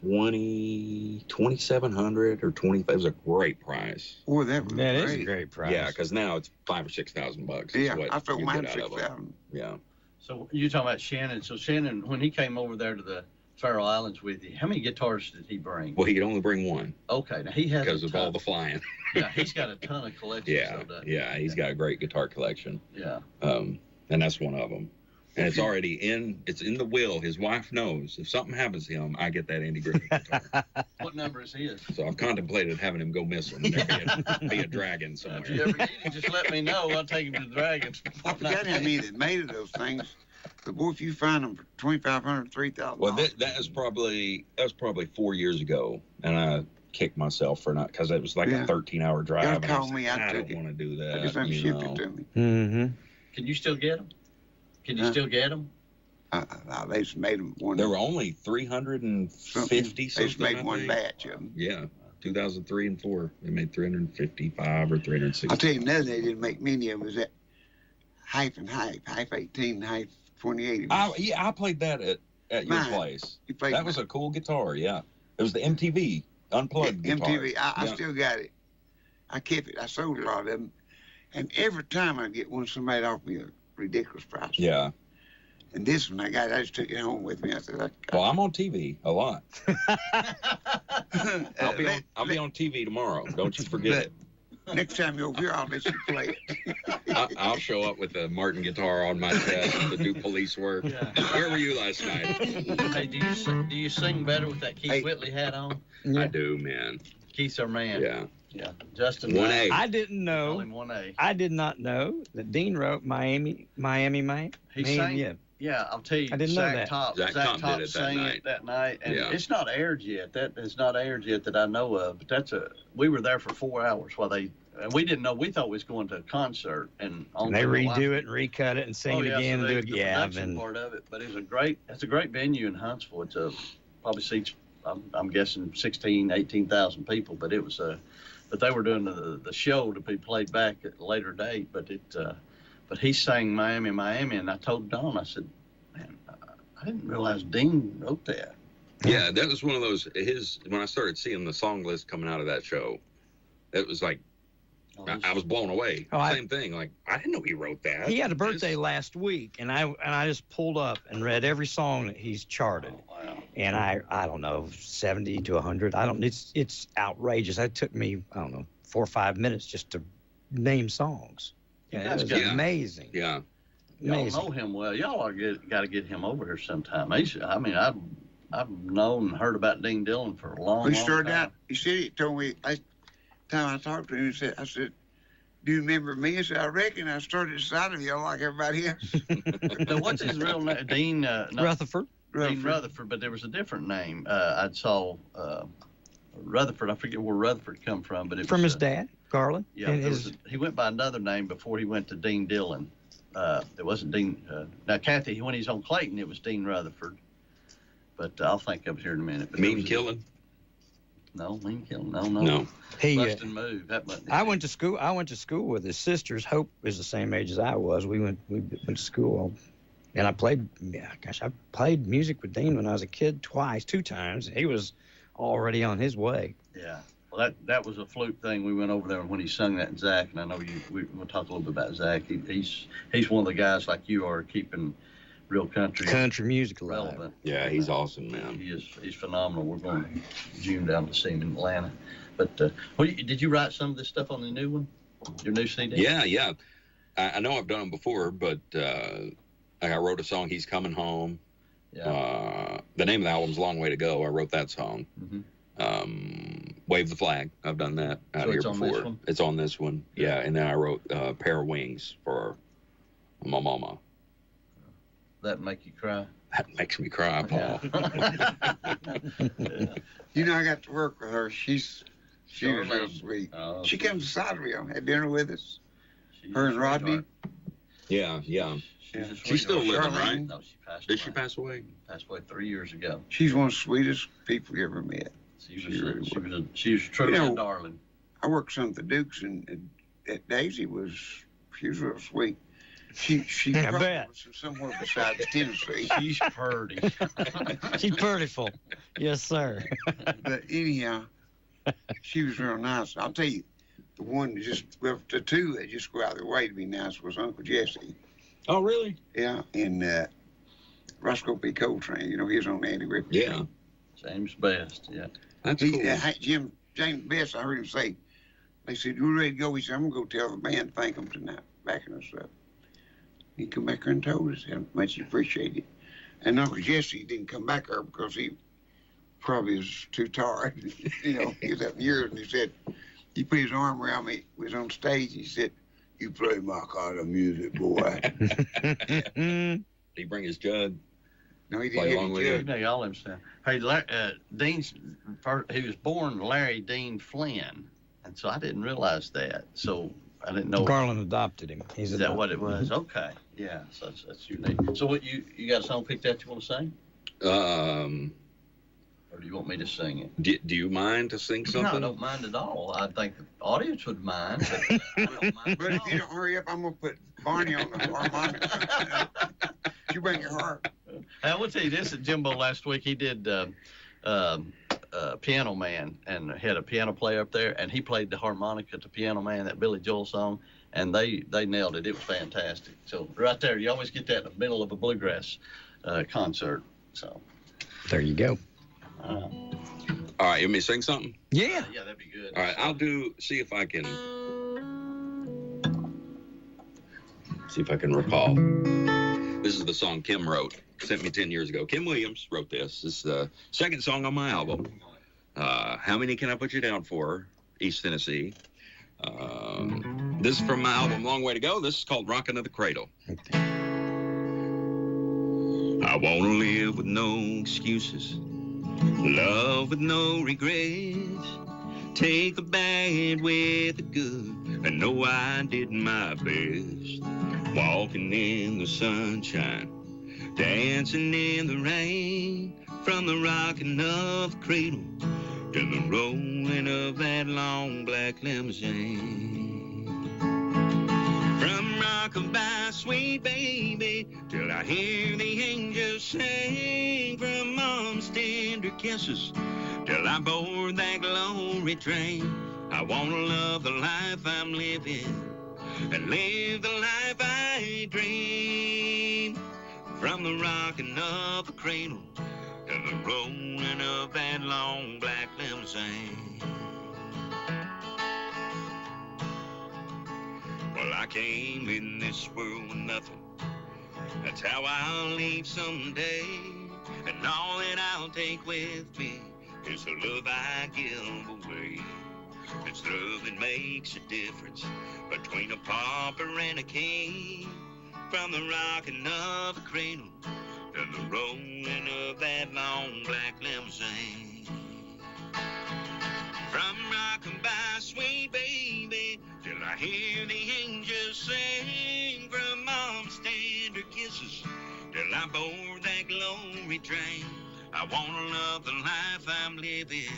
$2,700 or $25. It was a great price. Oh, that is a great price. Yeah, because now it's $5,000 or $6,000. Yeah, I thought mine was $6,000. Yeah. So you're talking about Shannon. So Shannon, when he came over there to the Faroe Islands with you, how many guitars did he bring? Well, he could only bring one. Okay, now he has because of all the flying. Yeah, he's got a ton of collections. Yeah, he's got a great guitar collection. Yeah. And that's one of them. And it's already in the will. His wife knows if something happens to him, I get that Andy Griffith guitar. What number is his? So I've contemplated having him go missing. There be a dragon somewhere. If you ever need him, just let me know. I'll take him to the Dragons. I forgot how many that made of those things. But boy, if you find them for $2,500, $3,000. Well, that was probably 4 years ago, and I kicked myself for not, because it was like a 13-hour drive. Y'all and call me, I don't want to do that. I just have shipped it to me. Mm-hmm. Can you still get them? Can you still get them? They just made them one. There were only 350 something. They just made one batch of them. Yeah, 2003 and 4. They made 355 or 360. I'll tell you another, they didn't make many of them. Was that half and half 18, half 28. I played that at your place. That was a cool guitar, yeah. It was the MTV unplugged guitar. MTV, I still got it. I kept it. I sold a lot of them. And every time I get one, somebody offered me a ridiculous price. Yeah. And this one I got, I just took it home with me. I said, well, I'm on TV a lot. I'll be on TV tomorrow. Don't you forget it. Next time you're over here, I'll let you play it. I'll show up with a Martin guitar on my chest to do police work. Yeah. Where were you last night? Hey, do you sing better with that Keith Whitley hat on? Yeah. I do, man. Keith's our man. Yeah. Yeah, Justin. 1A. I didn't know. Only 1A. I did not know that Dean wrote Miami, Man. He Man, sang. Yeah. Yeah, I'll tell you. I didn't know that. Zach Top did it sang that it that night, and Yeah. it's not aired yet. That is not aired yet that I know of. But we were there for 4 hours while and we didn't know. We thought we was going to a concert, and they redo it and recut it and sing it again and do it. The production part of it, but it's a great venue in Huntsville. It's probably seats. I'm guessing 18,000 people, but it was but they were doing the show to be played back at a later date. But he sang Miami, and I told Don, I said, man, I didn't realize Dean wrote that. Yeah, that was one of those. When I started seeing the song list coming out of that show, it was like I was blown away. Same thing. Like I didn't know he wrote that. He had a birthday last week, and I just pulled up and read every song that he's charted. Oh, wow. And I don't know, 70 to 100. It's outrageous. That took me 4 or 5 minutes just to name songs. Yeah, it was amazing. Yeah. Y'all know him well. Y'all got to get him over here sometime. I've known and heard about Dean Dillon for a long, We long started time. out. He said he told me last time I talked to him. I said, "Do you remember me?" I said, "I reckon I started inside of you like everybody else." Now, what's his real name? Dean Rutherford. Dean Rutherford, but there was a different name. I saw Rutherford. I forget where Rutherford come from, but it From was his dad, Garland. Yeah, he went by another name before he went to Dean Dillon. It wasn't Dean. Now, Kathy, when he's on Clayton, it was Dean Rutherford. But I'll think of it here in a minute. Mean Killing? No, Mean Killing. No. No. Bust and Move. That wasn't I went to school with his sisters. Hope is the same age as I was. We went to school, and I played music with Dean when I was a kid 2 times. He was already on his way. Yeah. Well, that was a fluke thing. We went over there when he sung that in Zach, and I know we'll talk a little bit about Zach. He's one of the guys like you are keeping real country music relevant. Yeah, he's awesome, man. He's phenomenal. We're going to June down to see him in Atlanta. But did you write some of this stuff on the new one? Your new CD? Yeah. I know I've done them before, but I wrote a song, He's Coming Home. Yeah. The name of the album's Long Way to Go. I wrote that song. Mm-hmm. Wave the Flag. I've done that out So here it's on before. this one? It's on this one. Yeah, and then I wrote Pair of Wings for my mama. That make you cry? That makes me cry, Paul. Yeah. You know, I got to work with her. She was real sweet. Oh, She came to Sodderville, had dinner with us. she's Her a and Rodney. Yeah. She's a She's still sweetheart. living, right? No, she passed Did away. she pass away? Passed away 3 years ago. She's one of the sweetest people you ever met. She was truly You know, a darling. I worked some at the Dukes, and Daisy she was real sweet. She I probably bet. was from somewhere besides Tennessee. She's pretty. She's prettyful. Yes, sir. But anyhow, she was real nice. I'll tell you, the two that just go out of their way to be nice was Uncle Jesse. Oh, really? Yeah, and Roscoe P. Coltrane. You know, he was on Andy Griffith. Yeah. James Best, yeah. That's cool. James Best, I heard him say, they said, "You ready to go?" He said, "I'm going to go tell the band thank them tonight, backing us up." He come back here and told us how much he appreciated it. And Uncle Jesse didn't come back there because he probably was too tired. You know, he was up years, and he said, he put his arm around me. We was on stage. He said, "You play my kind of music, boy." Did he bring his jug? No, he didn't Play get along his with jug. you? No, y'all understand. Hey, Dean's, he was born Larry Dean Flynn, and so I didn't realize that. So I didn't know. Garland adopted him. Is that what it was? Okay, yeah. So that's unique. So what you got a song picked out you want to sing, or do you want me to sing it? Do you mind to sing something? No, I don't mind at all. I think the audience would mind, but I don't mind. But if you don't hurry up, I'm going to put Barney on the harmonica. You bring your harp. I will tell you this, at Jimbo last week, he did Piano Man, and had a piano player up there, and he played the harmonica to Piano Man, that Billy Joel song, and they nailed it. It was fantastic. So right there, you always get that in the middle of a bluegrass concert. So there you go. All right, you want me to sing something? Yeah. Yeah, that'd be good. All right, see if I can recall. This is the song Kim wrote, sent me 10 years ago. Kim Williams wrote this. This is the second song on my album. How Many Can I Put You Down For? East Tennessee. This is from my album Long Way to Go. This is called Rockin' to the Cradle. I want to live with no excuses, love with no regrets, take the bad with the good, and know I did my best. Walking in the sunshine, dancing in the rain, from the rocking of the cradle to the rolling of that long black limousine. From rockabye, sweet baby, till I hear the angels sing, from mom's tender kisses till I board that glory train. I want to love the life I'm living and live the life I dream. From the rocking of the cradle to the rolling of that long black limousine. Well, I came in this world with nothing. That's how I'll leave someday. And all that I'll take with me is the love I give away. It's love that makes a difference between a pauper and a king. From the rocking of the cradle to the rolling of that long black limousine. From rockin' by, sweet baby, till I hear the angels sing, from mom's tender kisses till I board that glory train. I wanna love the life I'm living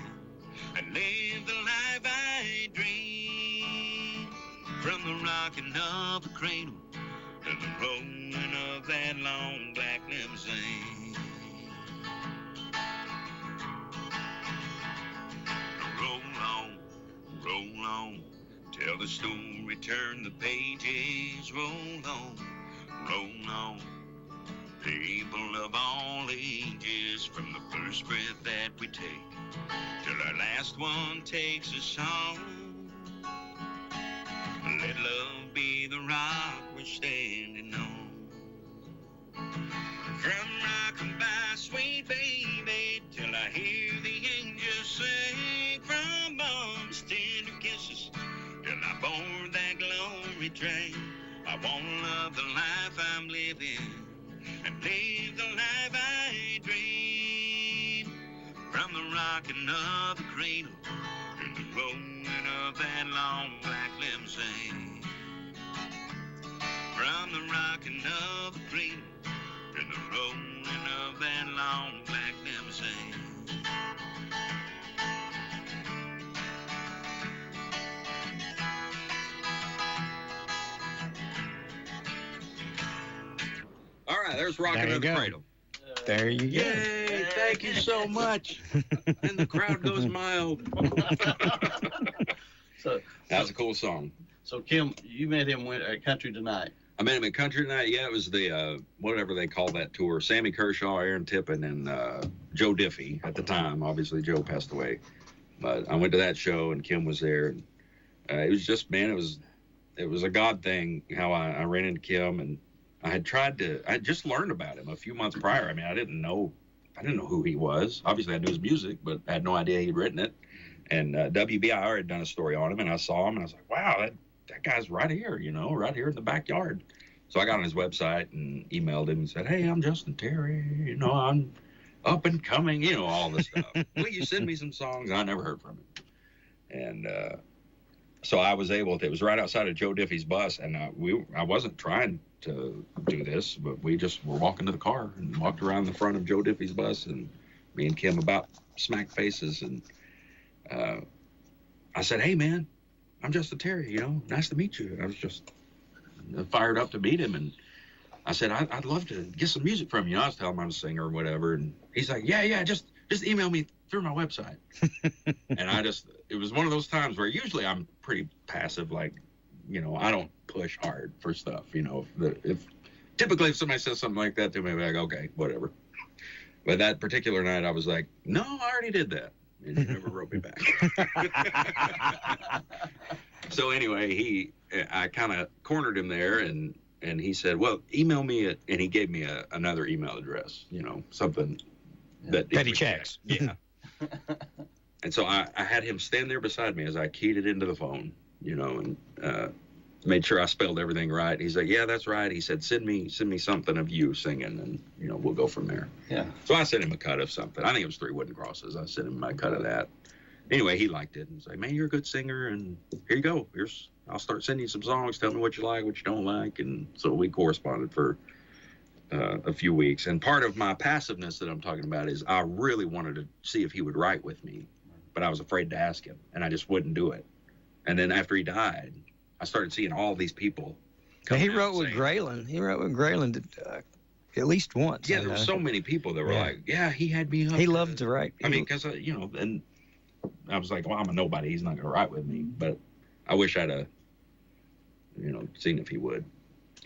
and live the life I dream. From the rocking of the cradle to the rolling of that long black limousine. Roll on, tell the story, turn the pages, roll on. People of all ages, from the first breath that we take till our last one takes us home. Let love be the rock we're standing on. From rockin' by, sweet baby, till I hear the angels sing, from mom's tender kisses till I board that glory train. I wanna love the life I'm living and live the life I dream. From the rocking of the cradle to the rolling of that long black limousine. From the rocking of the cradle to the rolling of that long black limousine. All right, there's Rockin' to the Cradle. There you go. Yay, thank you so much. And the crowd goes mild. So that's a cool song. So, Kim, you met him at Country Tonight. I met him at Country Tonight. Yeah, it was the, whatever they call that tour. Sammy Kershaw, Aaron Tippin, and Joe Diffie at the time. Obviously, Joe passed away. But I went to that show, and Kim was there. And, it was just, man, it was a God thing how I ran into Kim, and I had just learned about him a few months prior. I mean, I didn't know who he was. Obviously, I knew his music, but I had no idea he'd written it. And WBIR had done a story on him, and I saw him, and I was like, wow, that guy's right here, right here in the backyard. So I got on his website and emailed him and said, hey, I'm Justin Terry, I'm up and coming, all this stuff. Will you send me some songs? I never heard from him. And so I was able to, it was right outside of Joe Diffie's bus, and I wasn't trying to do this, but we just were walking to the car and walked around the front of Joe Diffie's bus, and me and Kim about smacked faces, and I said, hey, man, I'm Justin Terry, nice to meet you. I was just fired up to meet him, and I said, I'd love to get some music from you. I was telling him I'm a singer or whatever, and he's like, yeah, just email me through my website. And it was one of those times where usually I'm pretty passive, like, I don't push hard for stuff, typically if somebody says something like that to me, I'm like, okay, whatever. But that particular night, I was like, no, I already did that. And he never wrote me back. So anyway, I kind of cornered him there, and he said, well, email me, and he gave me another email address, something that petty checks. Yeah. And so I had him stand there beside me as I keyed it into the phone, and made sure I spelled everything right. He's like, yeah, that's right. He said, send me something of you singing, and we'll go from there. Yeah. So I sent him a cut of something. I think it was 3 Wooden Crosses. I sent him my cut of that. Anyway, he liked it and said, man, you're a good singer, and here you go. I'll start sending you some songs. Tell me what you like, what you don't like. And so we corresponded for a few weeks. And part of my passiveness that I'm talking about is I really wanted to see if he would write with me, but I was afraid to ask him, and I just wouldn't do it. And then after he died, I started seeing all these people. He wrote with Grayland. He wrote with Grayland at least once. Yeah, there were so many people that were like, yeah, he had me up. He loved to write. I mean, because, and I was like, well, I'm a nobody. He's not going to write with me. But I wish I'd have, seen if he would.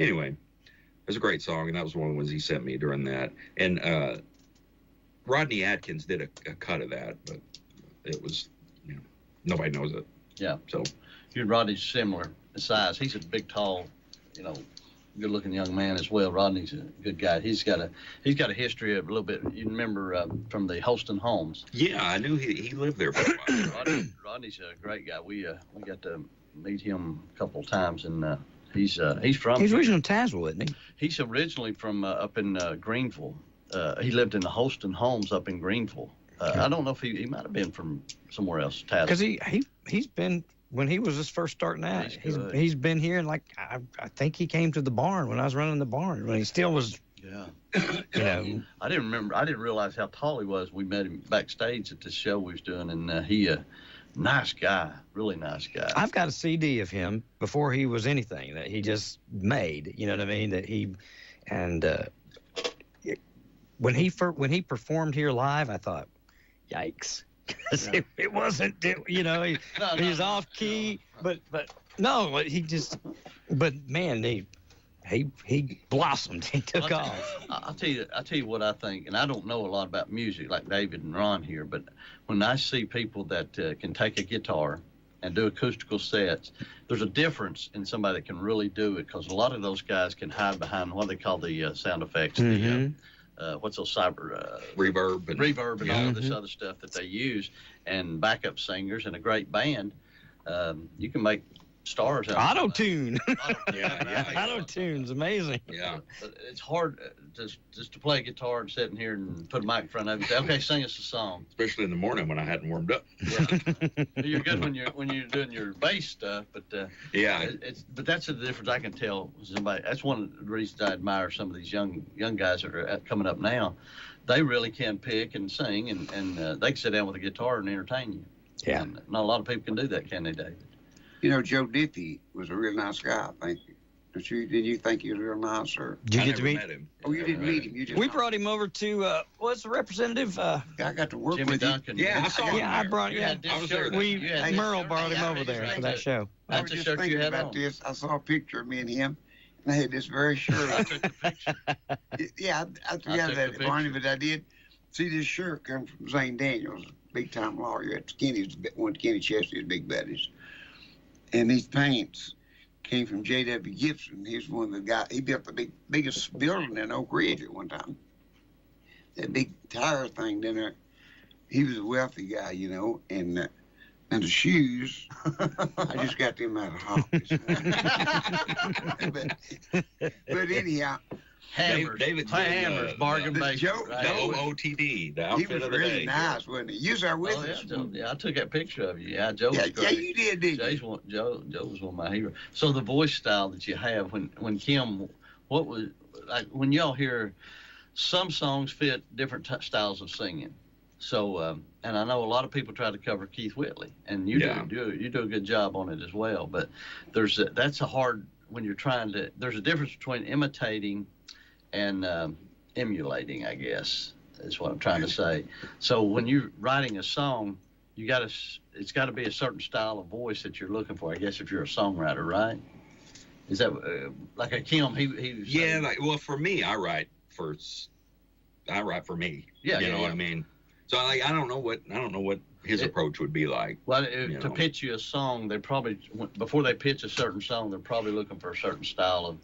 Anyway, it was a great song, and that was one of the ones he sent me during that. And Rodney Atkins did a cut of that, but it was, nobody knows it. Yeah. So you and Rodney's similar in size. He's a big, tall, good-looking young man as well. Rodney's a good guy. He's got a history of a little bit. You remember from the Holston Homes? Yeah, I knew he lived there for a while. Rodney's a great guy. We got to meet him a couple of times, and he's originally from Tazewell, isn't he? He's originally from up in Greenville. He lived in the Holston Homes up in Greenville. I don't know if he might have been from somewhere else. Because he's been, when he was just first starting out, he's been here, and I think he came to the barn when I was running the barn when he still was. Yeah. I didn't realize how tall he was. We met him backstage at the show we was doing, and he nice guy, really nice guy. I've got a CD of him before he was anything that he just made. You know what I mean? That he, and when he performed here live, I thought, yikes. Because it wasn't, he was off key, but no, but man, he blossomed. He took off. I'll tell you what I think, and I don't know a lot about music like David and Ron here, but when I see people that can take a guitar and do acoustical sets, there's a difference in somebody that can really do it, because a lot of those guys can hide behind what they call the sound effects, what's those cyber reverb and all of this other stuff that they use, and backup singers and a great band. You can make stars out of auto-tune. Auto-tune's amazing. Yeah, but it's hard just to play a guitar and sit in here and put a mic in front of you and say, okay, sing us a song. Especially in the morning when I hadn't warmed up. Yeah. You're good when you're doing your bass stuff, but but that's the difference I can tell somebody. That's one of the reasons I admire some of these young guys that are coming up now. They really can pick and sing, and they can sit down with a guitar and entertain you. Yeah. And not a lot of people can do that, can they, David? Joe Diffie was a real nice guy, I think. Did you think he was real nice? Or did you get to meet him? Oh, you didn't meet him. We brought him over to what's the representative? I got to work Jimmy with Duncan. him. Yeah, I saw him. Yeah, I brought. Yeah, I was there. Merle brought him over there for that show. I was just thinking about this. I saw a picture of me and him, and I had this very shirt. I took the picture. Yeah, I forgot that, Barney, but I did see this shirt come from Zane Daniels, big time lawyer at one of Kenny Chester's big buddies. And these pants came from J.W. Gibson. He's one of the guys. He built the biggest building in Oak Ridge at one time. That big tire thing down there. He was a wealthy guy, and the shoes, I just got them out of Hawkins. but anyhow, David's Hammers, bargain basement. The OOTD, the outfit he was of the really day. nice, wasn't he? You was there with us. Yeah, I took that picture of you. Yeah, Joe was great. Yeah, you did, didn't you? Joe was one of my heroes. So the voice style that you have, when Kim, what was, like, when y'all hear some songs fit different styles of singing. So, and I know a lot of people try to cover Keith Whitley, and you do a good job on it as well. But that's a hard, when you're trying to, there's a difference between imitating and emulating, I guess, is what I'm trying to say. So when you're writing a song, it's got to be a certain style of voice that you're looking for, I guess, if you're a songwriter, right? Is that like a Kim? Well, for me, I write for me. Yeah, you know what I mean. So I don't know what his approach would be like. Well, to pitch you a song, they probably, before they pitch a certain song, they're probably looking for a certain style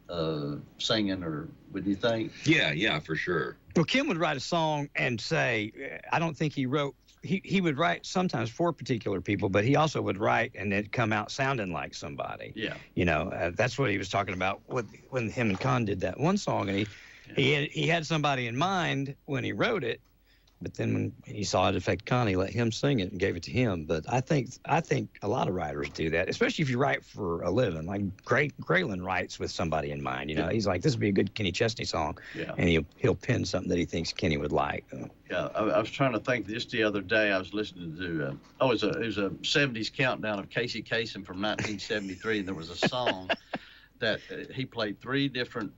of singing, or would you think? Yeah, for sure. Well, Kim would write a song and say, I don't think he wrote he would write sometimes for particular people, but he also would write and it'd come out sounding like somebody. Yeah. You know, that's what he was talking about when him and Con did that one song, and he had somebody in mind when he wrote it, but then when he saw it affect Con, he let him sing it and gave it to him. But I think a lot of writers do that, especially if you write for a living. Like Graylin writes with somebody in mind. You know, he's like, this would be a good Kenny Chesney song, and he'll pin something that he thinks Kenny would like. Yeah, I was trying to think just the other day. I was listening to it was a 70s countdown of Casey Kasem from 1973, and there was a song that he played 3 different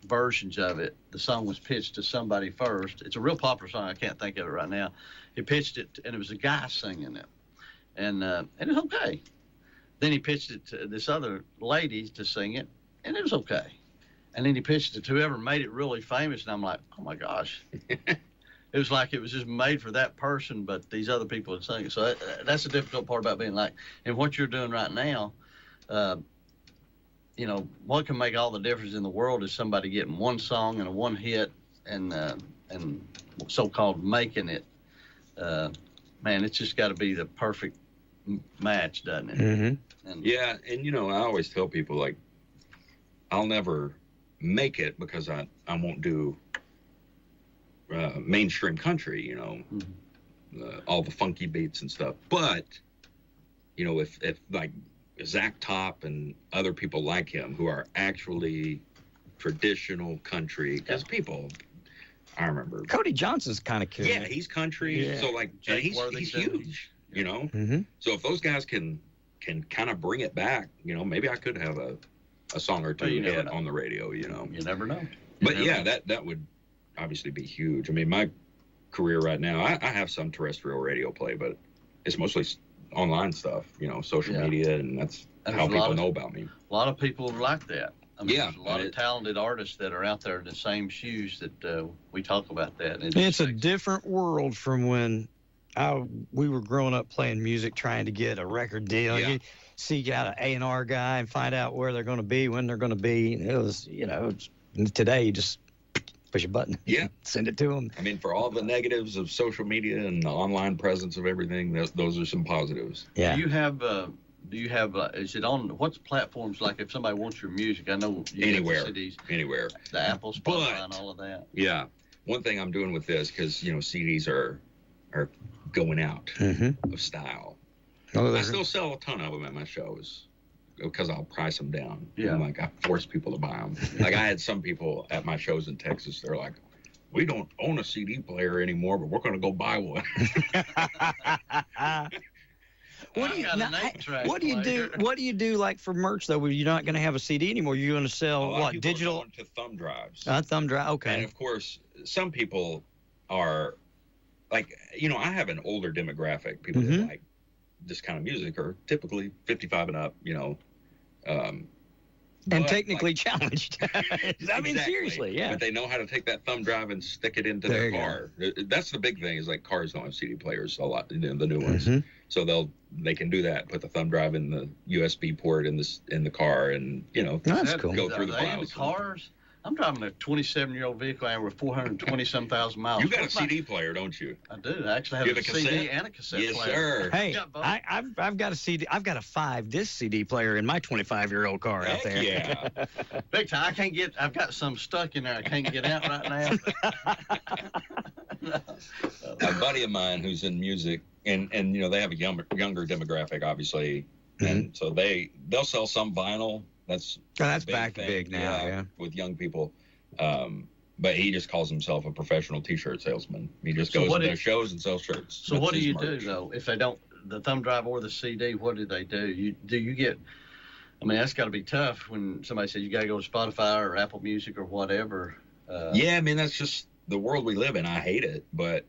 versions of it. The song was pitched to somebody first. It's a real popular song. I can't think of it right now. He pitched it, and it was a guy singing it, and it was okay. Then he pitched it to this other lady to sing it, and it was okay. And then he pitched it to whoever made it really famous, and I'm like, oh my gosh. It was like it was just made for that person, but these other people had sung it. So that's the difficult part about being like, and what you're doing right now, you know, what can make all the difference in the world is somebody getting one song and a one hit and so-called making it. Man, it's just got to be the perfect match, doesn't it? Mm-hmm. And you know, I always tell people, like, I'll never make it because I won't do mainstream country, you know, all the funky beats and stuff. But, you know, if like Zach Top and other people like him who are actually traditional country, because people, I remember Cody Johnson's kind of curious. Yeah, he's country, so like, and he's huge, you know. So if those guys can kind of bring it back, you know, maybe I could have a song or two hit on the radio, you know. You never know. But yeah, that would obviously be huge. I mean, my career right now, I have some terrestrial radio play, but it's mostly online stuff, you know, social media, and that's how people know about me. A lot of people like that. I mean, there's a lot of talented artists that are out there in the same shoes that we talk about that. And it's a different world from when we were growing up playing music, trying to get a record deal. You seek out an A&R guy and find out where they're going to be, when they're going to be. It was, you know, today you just push a button. Yeah. Send it to them. I mean, for all the negatives of social media and the online presence of everything, those are some positives. Yeah. Do you have, is it on, what's platforms like if somebody wants your music? I know you anywhere, have the CDs, anywhere. The Apple, Spotify, and all of that. Yeah. One thing I'm doing with this, because, you know, CDs are going out of style. I still sell a ton of them at my shows because I'll price them down. Yeah. And, like, I force people to buy them. Like, I had some people at my shows in Texas, they're like, we don't own a CD player anymore, but we're going to go buy one. What do you do like for merch though? Where you're not going to have a CD anymore? You're going to sell digital to thumb drives. Thumb drive. Okay. And of course, some people are like, you know, I have an older demographic. People that like this kind of music are typically 55 and up. You know, and technically challenged. I mean, seriously, yeah. But they know how to take that thumb drive and stick it into their car. That's the big thing. Is like cars don't have CD players a lot. The new ones. So they can do that. Put the thumb drive in the USB port in the car, and you know, that's cool. Go through the files. In the cars. I'm driving a 27-year-old vehicle and we're 420-some thousand miles. You got a CD player, don't you? I do. I actually have a CD and a cassette player. Yes, sir. Hey, I've got a CD. I've got a 5-disc CD player in my 25-year-old car out there. Yeah. Big time. I've got some stuck in there. I can't get out right now. A buddy of mine who's in music, and you know, they have a younger demographic, obviously, and so they'll sell some vinyl. That's back big now, with young people. But he just calls himself a professional T-shirt salesman. He just goes to their shows and sells shirts. So what do you do though if they don't the thumb drive or the CD? What do they do? You get? I mean, that's got to be tough when somebody says you got to go to Spotify or Apple Music or whatever. Yeah, I mean that's just the world we live in. I hate it, but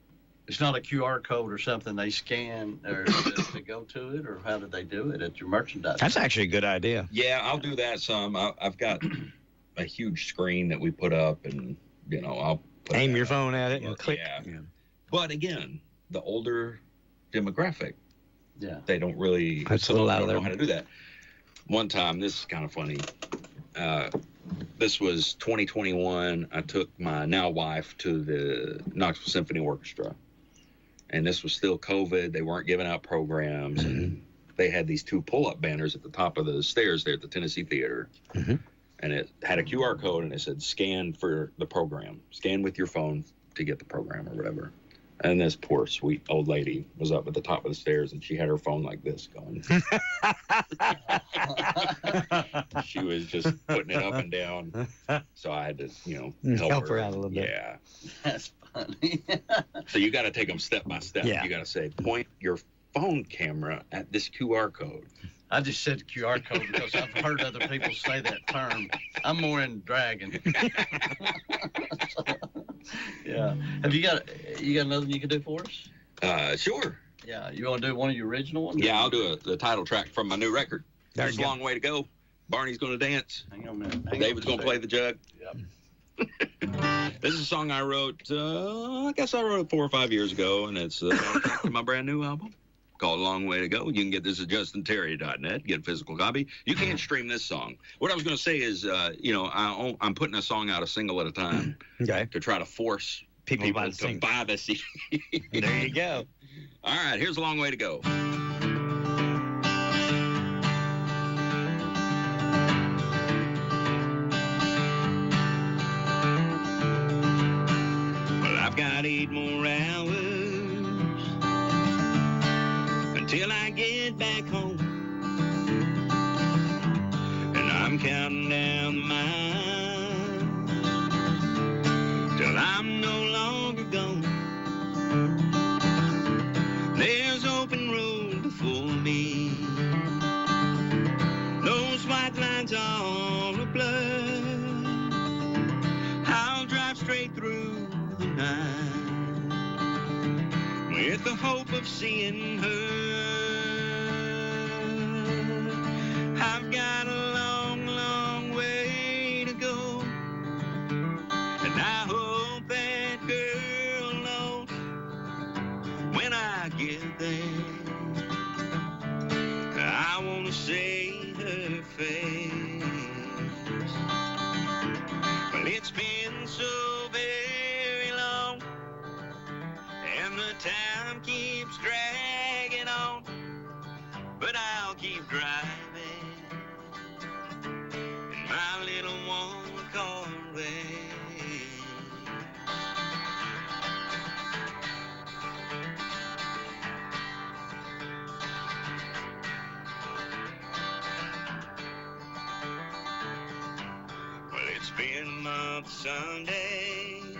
it's not a QR code or something they scan or to go to it, or how do they do it at your merchandise? That's actually a good idea. Yeah, I'll do that some. I've got a huge screen that we put up, and you know, I'll aim your phone at it and click. Yeah. But again, the older demographic, they don't really know how to do that. One time, this is kind of funny. This was 2021. I took my now wife to the Knoxville Symphony Orchestra. and this was still COVID. They weren't giving out programs, and they had these 2 pull-up banners at the top of the stairs there at the Tennessee Theater. And it had a QR code, and it said, scan for the program. Scan with your phone to get the program or whatever. And this poor, sweet old lady was up at the top of the stairs, and she had her phone like this going. She was just putting it up and down. So I had to, help her out a little bit. Yeah. That's funny. So you got to take them step by step. Yeah. You got to say, point your phone camera at this QR code. I just said QR code because I've heard other people say that term. I'm more in dragon. Yeah. Have you got another one you can do for us? Sure. Yeah. You want to do one of your original ones? Yeah, I'll do the title track from my new record. There's a long way to go. Barney's going to dance. Hang on a minute. David's going to play the jug. Yep. This is a song I wrote, I guess I wrote it 4 or 5 years ago, and it's my brand new album called A Long Way to Go. You can get this at justinterry.net, get a physical copy. You can't stream this song. What I was going to say is, I'm putting a song out a single at a time to try to force people to buy the CD. There you go. All right, here's A Long Way to Go. Well, I've got 8 more hours until I get back home, and I'm counting down the miles till I'm no longer gone. There's open road before me, those white lines are a blur. I'll drive straight through the night with the hope of seeing her. I've got a long, long way to go, and I hope that girl knows when I get there. I want to see her face. Well, it's been so very long, and the time keeps dragging on, but I'll keep driving in my little one-car van. Well, it's been a month of Sundays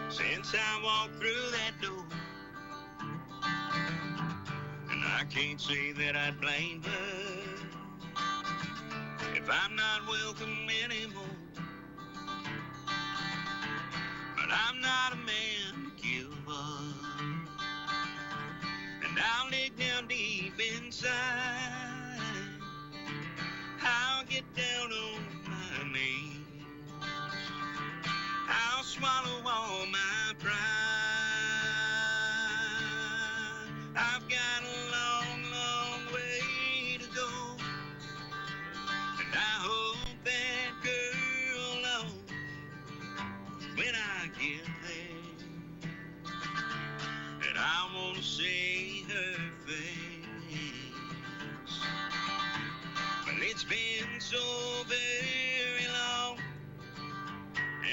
since I walked through that door, and I can't say that I'd blame her if I'm not welcome anymore. But I'm not a man to give up, and I'll dig down deep inside. I'll get down on my knees. I'll swallow all my pride. I've got a long, long way to go, and I hope that girl knows when I get there that I want to see her face. Well, it's been so very long,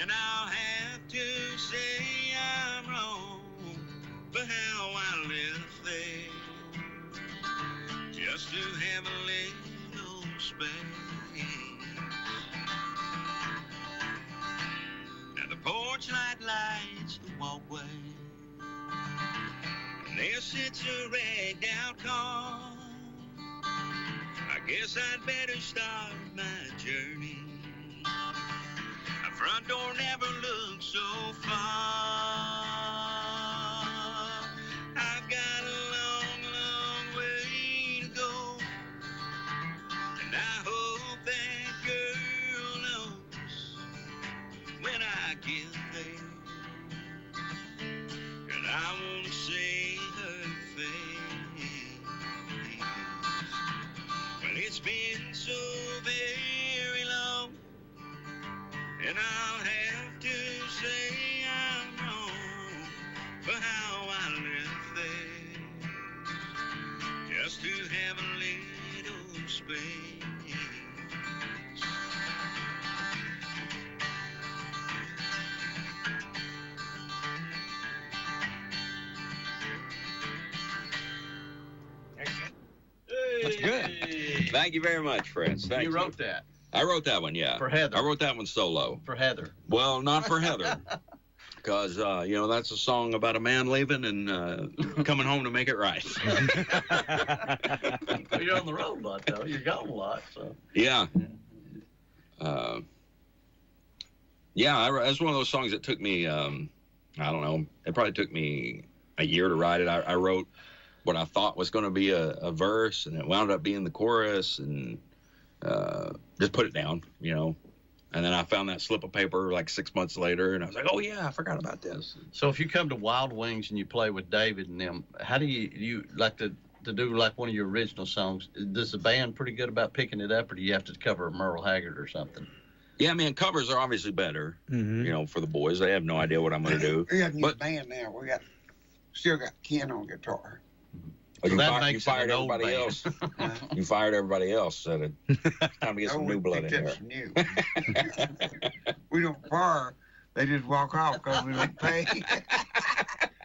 and I'll have to say I'm wrong for how I left there, just to have a little space. Now the porch light lights the walkway, and there sits a ragged out car. I guess I'd better start my journey. A front door never looked so far. I've got a long, long way to go, and I hope that girl knows when I get there, and I want to see her face. Well, it's been so very long, and I'll have to say I'm wrong for how just to have a little space. That's good. Thank you very much, friends. Thank you. You wrote that? I wrote that one, yeah. For Heather? I wrote that one solo. For Heather? Well, not for Heather. Because, that's a song about a man leaving and coming home to make it right. You're on the road a lot, though. You're gone a lot, so. Yeah. That's one of those songs that took me, I don't know, it probably took me a year to write it. I wrote what I thought was going to be a verse, and it wound up being the chorus, and just put it down, And then I found that slip of paper like 6 months later, and I was like, oh, yeah, I forgot about this. So if you come to Wild Wings and you play with David and them, how do you like to do like one of your original songs? Does the band pretty good about picking it up, or do you have to cover Merle Haggard or something? Yeah, man, covers are obviously better, for the boys. They have no idea what I'm going to do. We got a new band now. Still got Ken on guitar. Oh, So you fired everybody else. You fired everybody else. So it's time to get some new blood in there. New. We don't fire. They just walk off because we don't pay.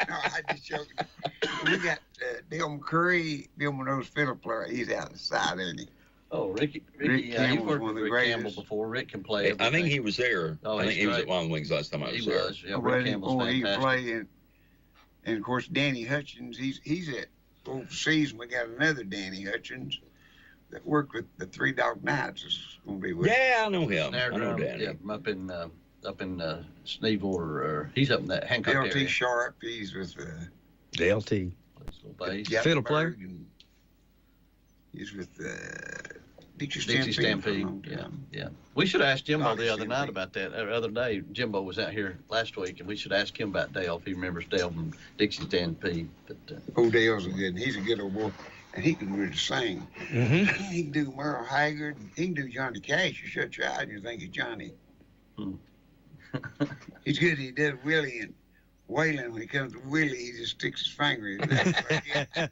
No, I just joking. We got Dale McCurry, Bill Monroe's fiddle player. He's out the side, isn't he? Oh, Rick Campbell's you've worked one of with the Rick Campbell greatest. before. Rick can play everything. I think he was there. Oh, I think he was great. at Wild Wings last time I was there. Yeah, Rick Campbell's fantastic. He played, and of course Danny Hutchins. He's at overseas. And we got another Danny Hutchins that worked with the Three Dog Nights. Is going to be with. Yeah, I know him. Snare I know drum, Danny. yeah, up in Sneeville, or he's up in that Hancock area. L.T. Sharp. He's with LT. Fiddle player. He's with Dixie Dixie Stampede. Yeah. We should ask Jimbo the other Stampede. night about that. The other day, Jimbo was out here last week, and we should ask him about Dale if he remembers Dale from Dixie Stampede. But old Dale's he's a good old boy, and he can really sing. He can do Merle Haggard. He can do Johnny Cash. You shut your eyes and you think he's Johnny. He's good. He does Willie and Waylon. When he comes to Willie, he just sticks his finger in it.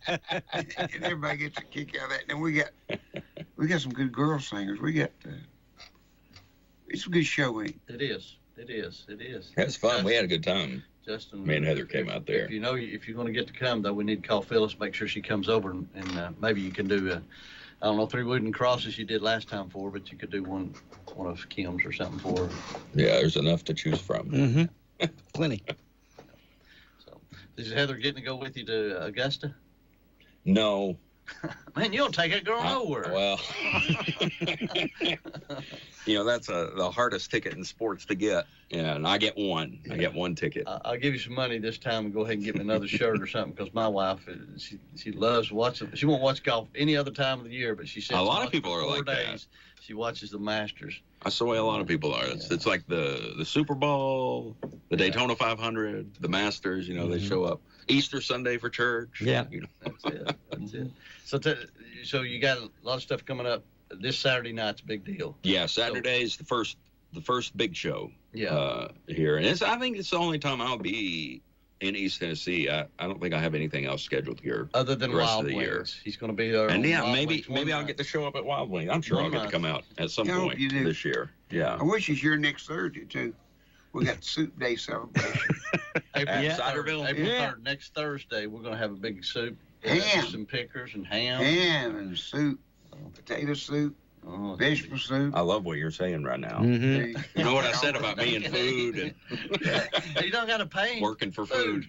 And everybody gets a kick out of that. And then we got some good girl singers. We got it's a good show, ain't it? it is. That's fun. We had a good time. Justin, Me and Heather came out there. If you're going to get to come, though, we need to call Phyllis, make sure she comes over, and maybe you can do I don't know, 3 wooden crosses you did last time for her, but you could do one of Kim's or something for her. Yeah, there's enough to choose from. Plenty. So, is Heather getting to go with you to Augusta? No. Man, you'll take that girl nowhere. Well, that's the hardest ticket in sports to get. Yeah, and I get one. I get one ticket. I'll give you some money this time and go ahead and get me another shirt or something, because my wife, she loves watching. She won't watch golf any other time of the year, but she says a lot of people are like days, that. She watches the Masters. That's the way a lot of people are. It's like the Super Bowl, the Daytona 500, the Masters. They show up Easter Sunday for church. Yeah. That's it. So you got a lot of stuff coming up. This Saturday night's a big deal. Yeah, Saturday's the first big show. Yeah. Here, and I think it's the only time I'll be in East Tennessee. I don't think I have anything else scheduled here other than the rest Wild of the Wings. year. He's going to be there. And Wild maybe Wings I'll get to show up at Wild Wings. I'm sure I'll get to come out at some I hope point you do. this year. Yeah. I wish he's here next Thursday too. We got Soup Day celebration. April Ciderville. 3rd, next Thursday, we're going to have a big soup. Ham. Some pickers and ham. Ham and soup, potato soup, vegetable soup. I love what you're saying right now. Mm-hmm. You know what I said about me and food and You don't got to pay. working for food.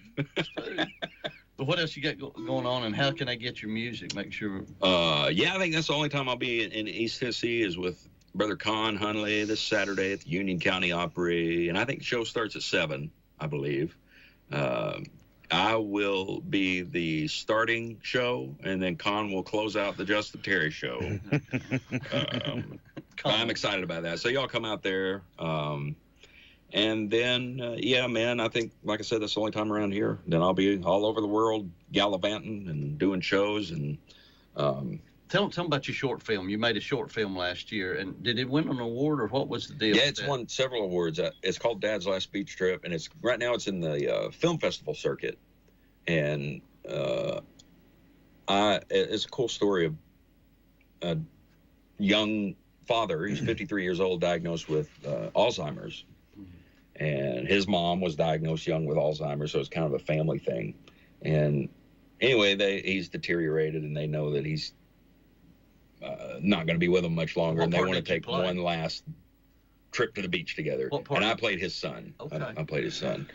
But what else you got going on, and how can I get your music? Make sure. I think that's the only time I'll be in East Tennessee is with Brother Con Hunley this Saturday at the Union County Opry, and I think the show starts at 7, I believe. I will be the starting show, and then Con will close out the Justin Terry show. I'm excited about that. So y'all come out there. And then, man, I think, like I said, that's the only time around here. Then I'll be all over the world gallivanting and doing shows. And Tell them about your short film. You made a short film last year, and did it win an award, or what was the deal? Yeah, it's won several awards. It's called Dad's Last Beach Trip, and right now it's in the film festival circuit. And I It's a cool story of a young father. He's 53 years old, diagnosed with Alzheimer's. And his mom was diagnosed young with Alzheimer's, so it's kind of a family thing. And anyway, he's deteriorated, and they know that he's not going to be with them much longer, and they want to take one last trip to the beach together. And I played his son. Okay. I played his son.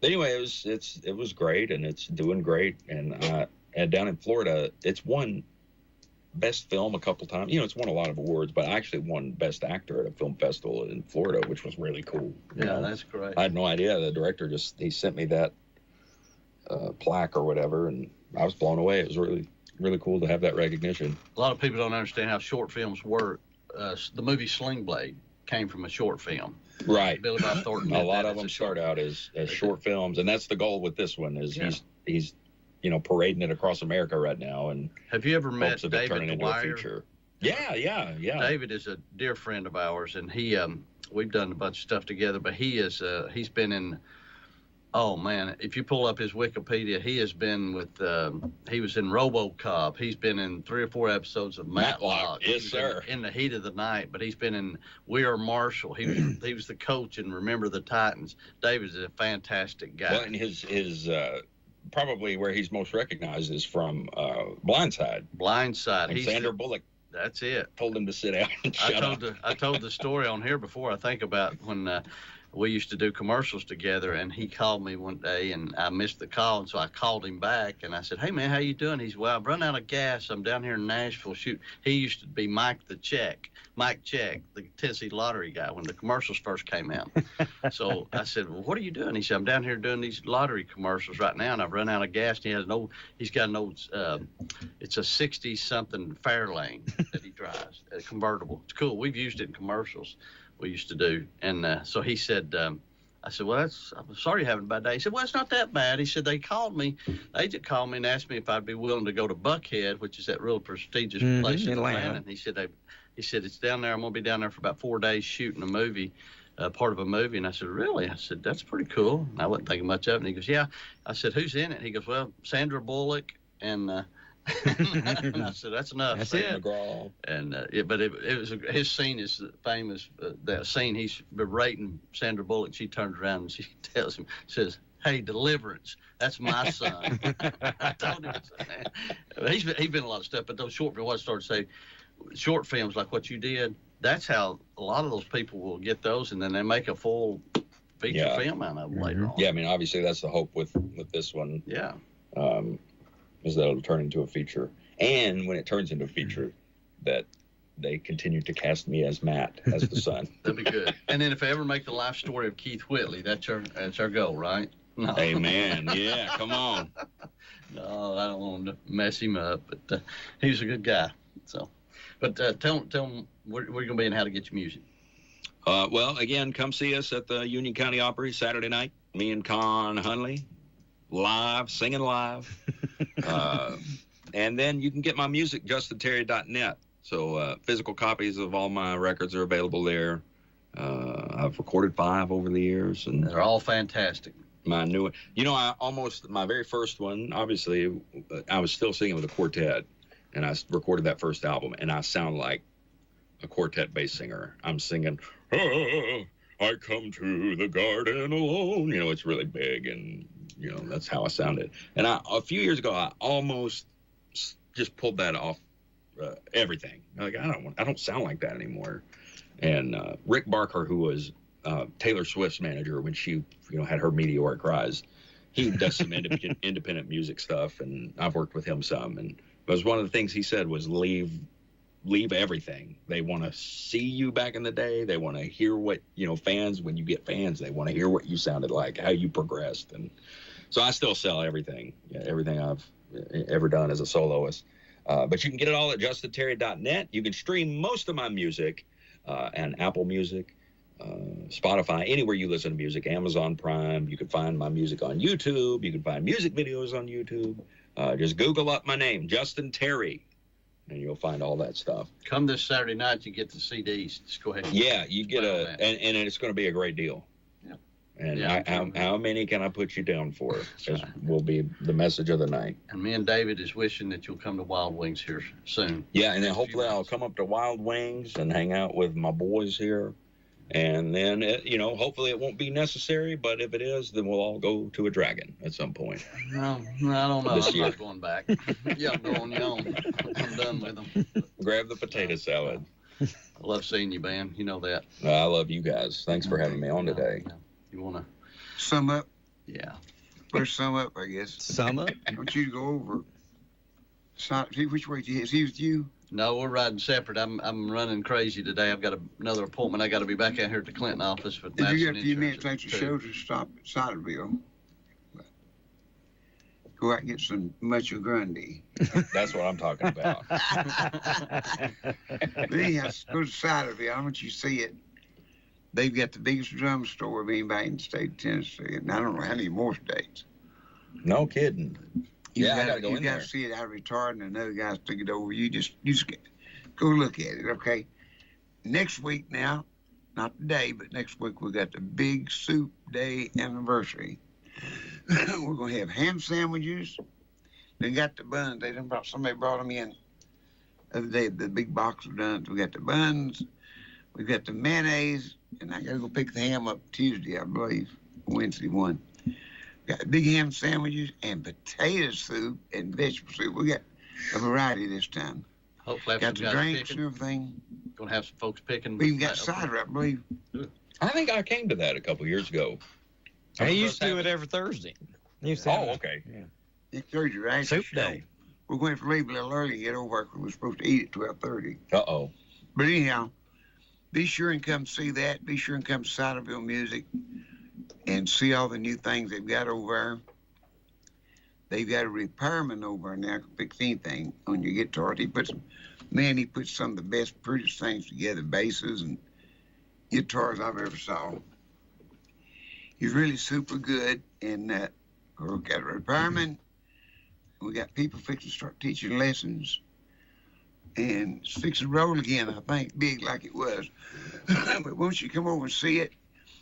Anyway, it was great, and it's doing great. And down in Florida, it's won Best Film a couple times. It's won a lot of awards, but I actually won Best Actor at a film festival in Florida, which was really cool. Yeah, that's great. I had no idea. The director he sent me that plaque or whatever, and I was blown away. It was really, really cool to have that recognition. A lot of people don't understand how short films work. The movie Sling Blade came from a short film. Right. Billy Bob Thornton. A lot of them start out as short films, and that's the goal with this one. Is he's parading it across America right now, and have you ever met David turning into a feature? Yeah. David is a dear friend of ours, and he we've done a bunch of stuff together. But he's been in. Oh man, if you pull up his Wikipedia, he has been with. He was in RoboCop. He's been in 3 or 4 episodes of Matlock. Yes, sir. In the Heat of the Night, but he's been in We Are Marshall. He was the coach in Remember the Titans. David's a fantastic guy. Well, and his probably wwhere he's most recognized is from Blindside. And Sandra Bullock. That's it. Told him to sit down and shut up. I told the story on here before. I think about when we used to do commercials together, and he called me one day, and I missed the call, and so I called him back, and I said, "Hey man, how you doing?" He said, "Well, I've run out of gas. I'm down here in Nashville shooting." He used to be Mike Check, the Tennessee Lottery guy when the commercials first came out. So I said, "Well, what are you doing?" He said, "I'm down here doing these lottery commercials right now, and I've run out of gas." And he's got an old, it's a 60-something Fairlane that he drives, a convertible. It's cool. We've used it in commercials. We used to do, and so he said, I said, "Well, I'm sorry you're having a bad day." He said, "Well, it's not that bad." He said, the agent called me and asked me if I'd be willing to go to Buckhead, which is that real prestigious place in Atlanta. And he said, it's down there. I'm going to be down there for about 4 days shooting a movie, part of a movie. And I said, "Really?" I said, "That's pretty cool." And I wasn't thinking much of it. And he goes, "Yeah." I said, "Who's in it?" He goes, "Well, Sandra Bullock and and I said, "That's enough." That's it. McGraw. And but it was his scene is famous. That scene, he's berating Sandra Bullock. She turns around and she tells him, says, "Hey, Deliverance, that's my son." I told him. He's been in a lot of stuff, but those short films. What I started to say, short films like what you did. That's how a lot of those people will get those, and then they make a full feature film out of them later on. Yeah, I mean, obviously that's the hope with this one. Yeah. Is that it'll turn into a feature, and when it turns into a feature, that they continue to cast me as Matt, as the son. That'd be good. And then if I ever make the life story of Keith Whitley, that's our goal, right? No. Amen. Yeah, come on. No, I don't want to mess him up, but he's a good guy. So, but tell him where you're gonna be and how to get your music. Well, again, come see us at the Union County Opry Saturday night. Me and Con Hunley, singing live. And then you can get my music, justinterry.net. So physical copies of all my records are available there. I've recorded 5 over the years. And they're all fantastic. My new one. My very first one, obviously, I was still singing with a quartet. And I recorded that first album, and I sound like a quartet bass singer. I'm singing, "I come to the garden alone." It's really big, and that's how I sounded. And a few years ago, I almost just pulled that off everything. Like, I don't sound like that anymore. And Rick Barker, who was Taylor Swift's manager when she had her meteoric rise, he does some independent music stuff, and I've worked with him some. And it was one of the things he said was leave everything. They want to see you back in the day. They want to hear what fans, when you get fans, they want to hear what you sounded like, how you progressed. And so I still sell everything I've ever done as a soloist. But you can get it all at justinterry.net. You can stream most of my music and Apple Music, Spotify, anywhere you listen to music, Amazon Prime. You can find my music on YouTube. You can find music videos on YouTube. Just Google up my name, Justin Terry, and you'll find all that stuff. Come this Saturday night, you get the CDs. Just go ahead. Yeah, you get and it's going to be a great deal. Yeah. And Yeah. how many can I put you down for? Will be the message of the night. And me and David is wishing that you'll come to Wild Wings here soon. Yeah, and then hopefully I'll come up to Wild Wings and hang out with my boys here. And then, hopefully it won't be necessary, but if it is, then we'll all go to a dragon at some point. No, I don't know. This I'm year. not going back. Yeah, go on your own. I'm done with them. Grab the potato salad. I love seeing you, man. You know that. I love you guys. Thanks for having me on today. You want to sum up? Yeah. First sum up, I guess. Sum up? I want you to go over. See which way is he with you? No, we're riding separate. I'm running crazy today. I've got another appointment. I got to be back out here at the Clinton office with If you Madison got a few Insurance minutes after the too. show to stop at Ciderville, go out and get some Mucho Grande. That's what I'm talking about. But anyhow, go to Ciderville. I want you to see it. They've got the biggest drum store of anybody in the state of Tennessee, and I don't know how many more states. No kidding. Yeah, I got to go in You there. got to see it. I retired, and another guys took it over. You just go look at it, okay? Next week now, not today, but next week we got the Big Soup Day anniversary. We're gonna have ham sandwiches. They got the buns. Somebody brought them in the other day. The big box of buns. We got the buns. We got the mayonnaise, and I gotta go pick the ham up Tuesday, I believe, Wednesday one. Got big ham sandwiches and potato soup and vegetable soup. We got a variety this time. Hopefully, Got the guys drinks picking. and everything. Gonna have some folks picking. We even got cider, I believe. I think I came to that a couple years ago. He used to do it every Thursday. Okay. It's Thursday, right? Soup day. We're going to leave a little early and get over because we're supposed to eat at 12:30. Uh-oh. But anyhow, be sure and come see that. Be sure and come to Ciderville Music and see all the new things they've got over there. They've got a repairman over there now who can fix anything on your guitar. He puts some of the best, prettiest things together, basses and guitars I've ever saw. He's really super good, and we've got a repairman. We got people fixing to start teaching lessons, and it's fixing to roll again, I think, big like it was. But once you come over and see it,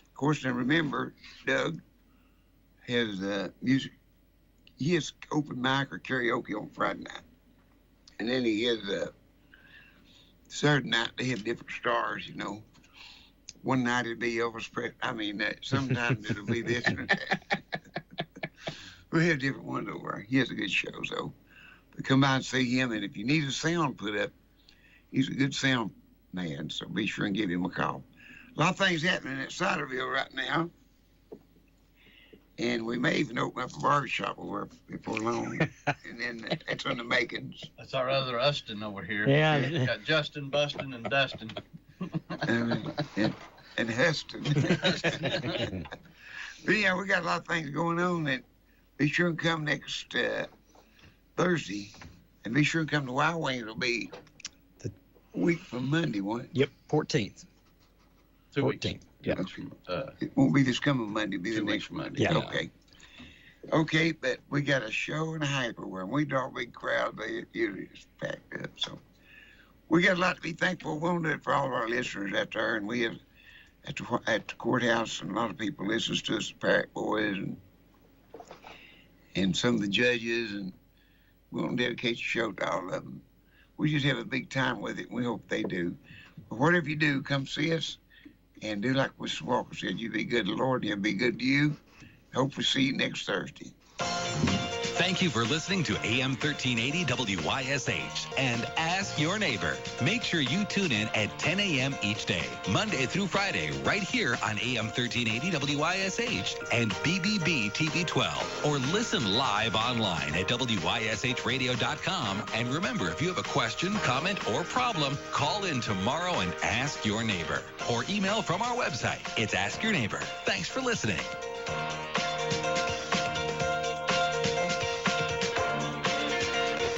of course, now remember, Doug has music. He has open mic or karaoke on Friday night, and then he has Saturday night. They have different stars, you know. One night it'll be Elvis Presley. I mean, sometimes it'll be this and that. We have different ones over there. He has a good show, so come by and see him. And if you need a sound put up, he's a good sound man, so be sure and give him a call. A lot of things happening at Ciderville right now. And we may even open up a barbershop over there before long. And then that's on the makings. That's our other Ustin over here. Yeah. We got Justin, Bustin, and Dustin. and Heston. But yeah, we got a lot of things going on, and be sure and come next Thursday, and be sure and come to Wild Wings. It'll be the week from Monday, won't it? Yep, 14th. 2 weeks. 14th. Yeah. It won't be this coming Monday, it'll be the next Monday. Yeah. Okay. Okay, but we got a show and a half over, and we draw a big crowd. They usually just packed up, so we got a lot to be thankful. We want to do it for all of our listeners out there, and we have at the courthouse, and a lot of people listens to us, the Parrot Boys, and some of the judges, and we want to dedicate the show to all of them. We just have a big time with it, and we hope they do. But whatever you do, come see us, and do like Mr. Walker said, you be good to the Lord, and he'll be good to you. Hope we see you next Thursday. Thank you for listening to AM 1380 WYSH and Ask Your Neighbor. Make sure you tune in at 10 a.m. each day, Monday through Friday, right here on AM 1380 WYSH and BBB TV 12. Or listen live online at WYSHradio.com. And remember, if you have a question, comment, or problem, call in tomorrow and ask your neighbor. Or email from our website. It's Ask Your Neighbor. Thanks for listening.